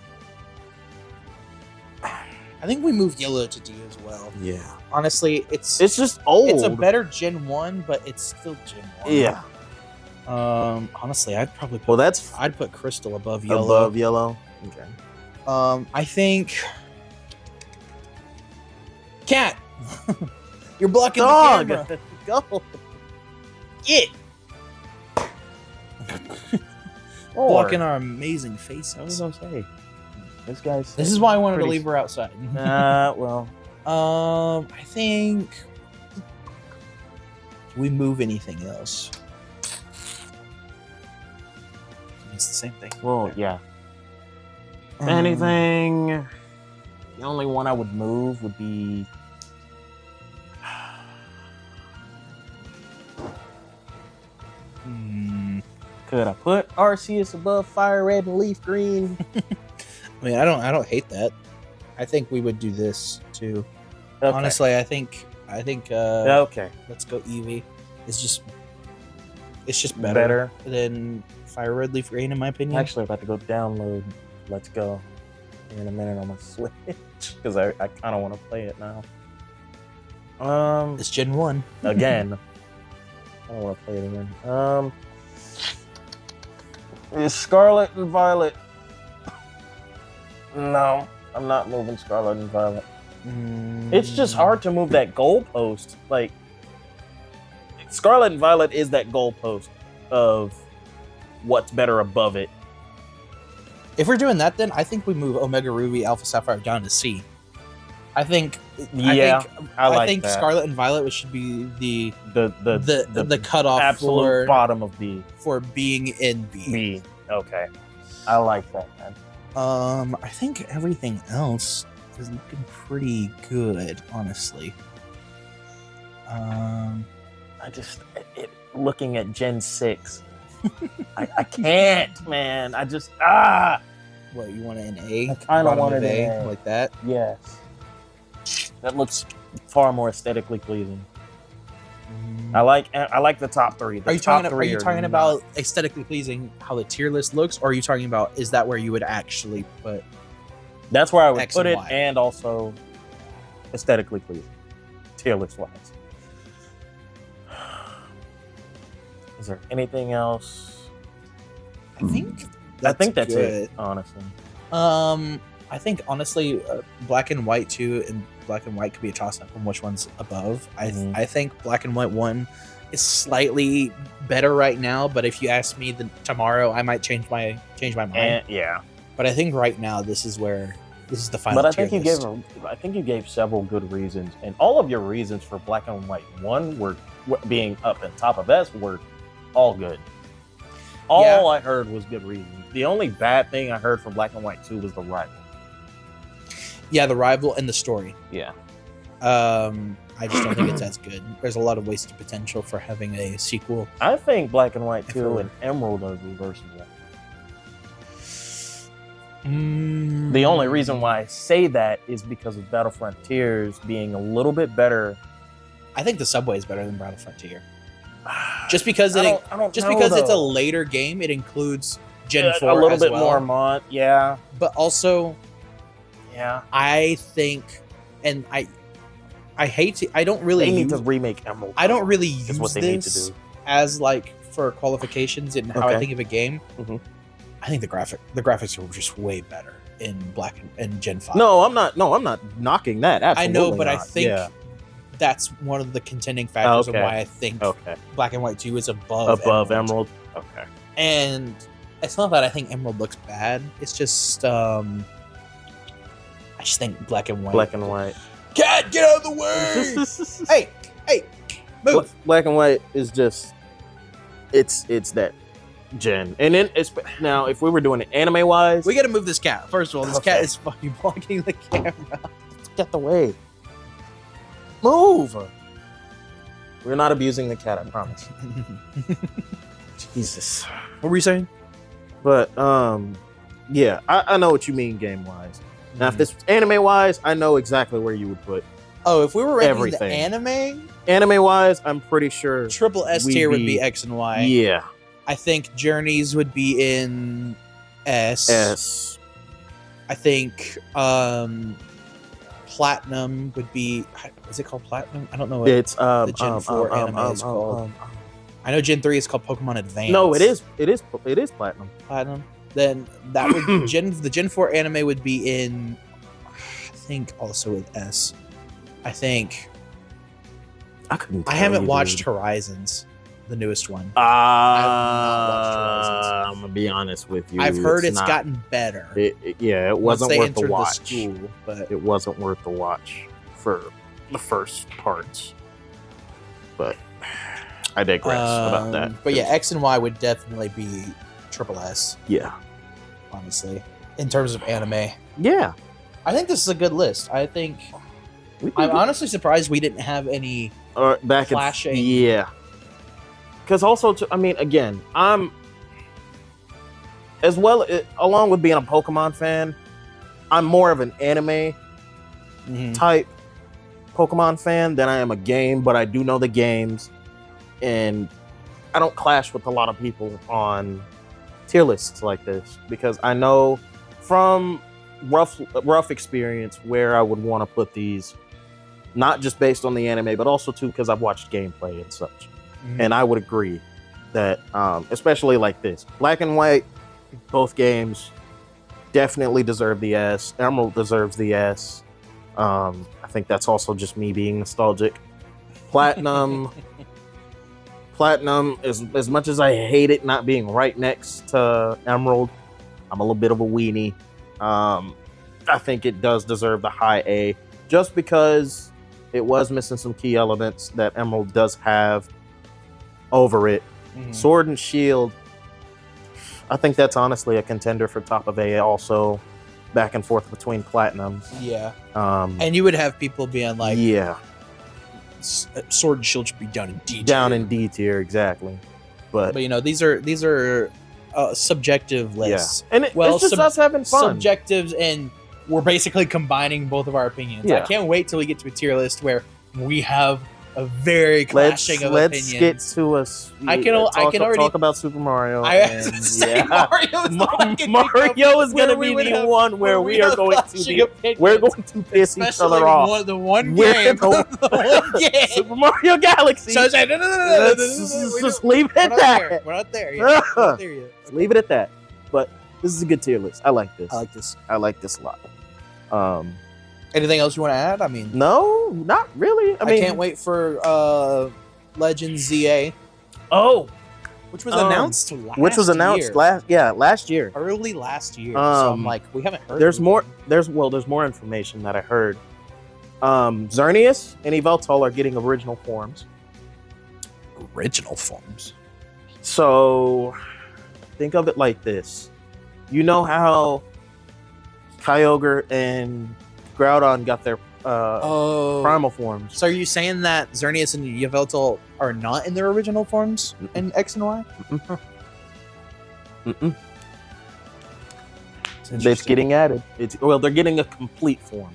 I think we moved Yellow to D as well. Yeah. Honestly, it's just old. It's a better Gen 1, but it's still Gen 1. Yeah. Honestly, I'd probably put I'd put Crystal above Yellow. Above Yellow. Okay. I think Cat. You're blocking the camera. Go. Get. Blocking our amazing face. I was gonna say. This is why I wanted to leave her outside. Well. I think. Do we move anything else? It's the same thing. Well, yeah. Anything. The only one I would move would be. Could I put Arceus above Fire Red and Leaf Green? I mean, I don't hate that. I think we would do this too. Okay. Honestly, I think. Okay. Let's go Eevee. It's just better than Fire Red Leaf Green, in my opinion. I'm actually about to go download Let's Go in a minute on my Switch because I kind of want to play it now. It's Gen 1 again. I don't want to play it again. Is Scarlet and Violet? No, I'm not moving Scarlet and Violet. It's just hard to move that goalpost. Like, Scarlet and Violet is that goalpost of what's better above it. If we're doing that, then I think we move Omega Ruby, Alpha Sapphire down to C. I think I think that. Scarlet and Violet should be the cutoff absolute for bottom of B for being in B. B. Okay, I like that, man. I think everything else is looking pretty good, honestly. Looking at Gen 6, I can't, man. I just What, you want an A? I kind of Bottom wanted of A, an A. like that. Yes, that looks far more aesthetically pleasing. I like the top three. Are you talking about aesthetically pleasing, how the tier list looks, or are you talking about is that where you would actually put? That's where I would X put and it, Y. and also aesthetically pleasing, tier list wise. Is there anything else? I think that's good. it, honestly. I think honestly, Black and White 2 and Black and White could be a toss up on which one's above. I think Black and White 1 is slightly better right now, but if you ask me tomorrow, I might change my mind. Yeah. But I think right now this is the final. But I tier think you gave several good reasons, and all of your reasons for Black and White 1 were being up and top of S were all good. All I heard was good reasons. The only bad thing I heard from Black and White 2 was the rival. Yeah, the rival and the story. Yeah. I just don't think it's as good. There's a lot of wasted potential for having a sequel. I think Black and White 2 and Emerald are reversible. The only reason why I say that is because of Battle Frontiers being a little bit better. I think the Subway is better than Battle Frontier. Just because it's a later game, it includes Gen 4 a little as bit well. more yeah. But also, yeah, I think, and I hate to, I don't really they need to remake Emerald. I don't really use what they this need to do as like for qualifications and how I think of a game. Mm-hmm. I think the graphics are just way better in Black and Gen 5. No, I'm not knocking that. Absolutely I know, but not. I think that's one of the contending factors of why I think Black and White 2 is above Emerald. Okay. And it's not that I think Emerald looks bad. It's just I just think Black and White. Cat, get out of the way! hey, move! Black and White is just it's that gen. And then it's now if we were doing it anime wise, We gotta move this cat. First of all, this cat is fucking blocking the camera. Get the way. Move. We're not abusing the cat, I promise. Jesus. What were you saying? But yeah, I know what you mean game wise. Now if this was anime wise, I know exactly where you would put. Oh, if we were ranking everything. the Anime wise, I'm pretty sure triple S tier would be X and Y. Yeah. I think Journeys would be in S. I think Platinum would be. Is it called Platinum? I don't know what it's the Gen 4 anime is called. I know Gen 3 is called Pokemon Advance. No, it is Platinum. Platinum. Then that would the Gen 4 anime would be in. I think also with S. I think. I haven't watched Horizons, the newest one. I have not watched Horizons. I'm gonna be honest with you. I've heard it's gotten better. It wasn't worth the watch. School, but it wasn't worth the watch for the first parts. But I digress about that. But yeah, X and Y would definitely be triple S. Yeah, honestly, in terms of anime. Yeah, I think this is a good list. I think I'm honestly surprised we didn't have any back flashing. Yeah, because also, again, I'm as well, along with being a Pokemon fan, I'm more of an anime type Pokemon fan than I am a game, but I do know the games, and I don't clash with a lot of people on tier lists like this because I know from rough experience where I would want to put these, not just based on the anime, but also too because I've watched gameplay and such. And I would agree that, especially like this, Black and White, both games definitely deserve the S. Emerald deserves the S. I think that's also just me being nostalgic. Platinum, as much as I hate it not being right next to Emerald, I'm a little bit of a weenie. I think it does deserve the high A, just because it was missing some key elements that Emerald does have over it. Sword and Shield, I think that's honestly a contender for top of A, also back and forth between Platinum. Yeah. And you would have people being like, yeah, Sword and Shield should be down in D tier. Down in D tier, exactly. But you know, these are subjective lists. Yeah. And it's just us having fun. Subjectives, and we're basically combining both of our opinions. Yeah. I can't wait till we get to a tier list where we have a very clashing of opinions. Let's get to us. I can already talk about Super Mario. Mario is going to be the one where we are going to piss each other off. The one game, Super Mario Galaxy. So no. Just leave it at that. We're not there yet. Leave it at that. But this is a good tier list. I like this. I like this a lot. Anything else you want to add? I mean, no, not really. I mean, can't wait for Legends ZA. Oh, which was announced last year. Early last year. So I'm like, we haven't heard. There's more information that I heard. Xerneas and Yveltal are getting original forms. So think of it like this. You know how Kyogre and Groudon got their primal forms. So are you saying that Xerneas and Yveltal are not in their original forms in X and Y? It's getting added. They're getting a complete form.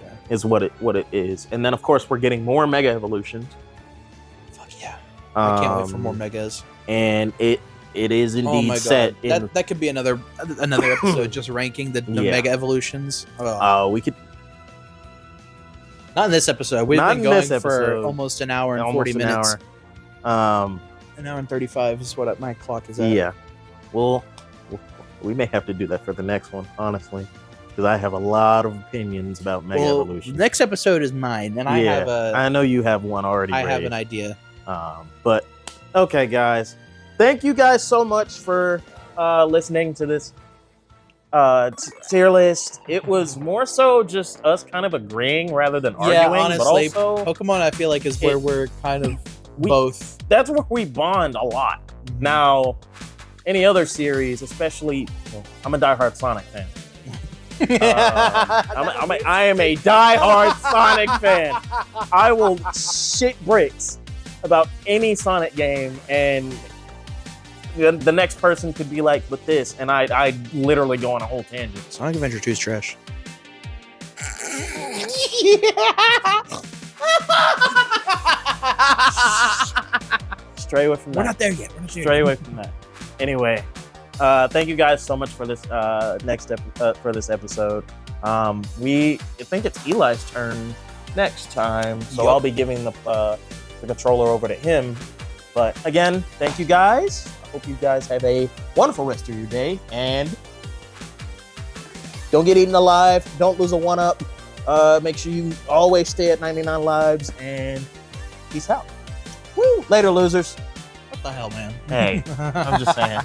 Okay. Is what it is. And then of course we're getting more Mega Evolutions. Fuck yeah. I can't wait for more Megas. And it is indeed set in... That could be another episode just ranking the Mega Evolutions. We could... Not in this episode. We've been going for almost an hour and 40 minutes. An hour and 35 is what my clock is at. Yeah. Well, we may have to do that for the next one, honestly. Because I have a lot of opinions about Mega Evolution. The next episode is mine, and I know you have one already. I have an idea. But, okay, guys. Thank you guys so much for listening to this tier list. It was more so just us kind of agreeing rather than arguing. Yeah, honestly, but also, Pokemon, I feel like, is where we're kind of both. That's where we bond a lot. Now, any other series, especially, I'm a diehard Sonic fan. I am a diehard Sonic fan. I will shit bricks about any Sonic game, and the next person could be like, with this, and I literally go on a whole tangent. Sonic Adventure 2 is trash. Stray away from that. We're not there yet. Stray away from that. Anyway, thank you guys so much for this for this episode. I think it's Eli's turn next time, so I'll be giving the controller over to him. But again, thank you guys. I hope you guys have a wonderful rest of your day, and don't get eaten alive. Don't lose a 1-up. Make sure you always stay at 99 lives, and peace out. Woo! Later, losers. What the hell, man? Hey, I'm just saying.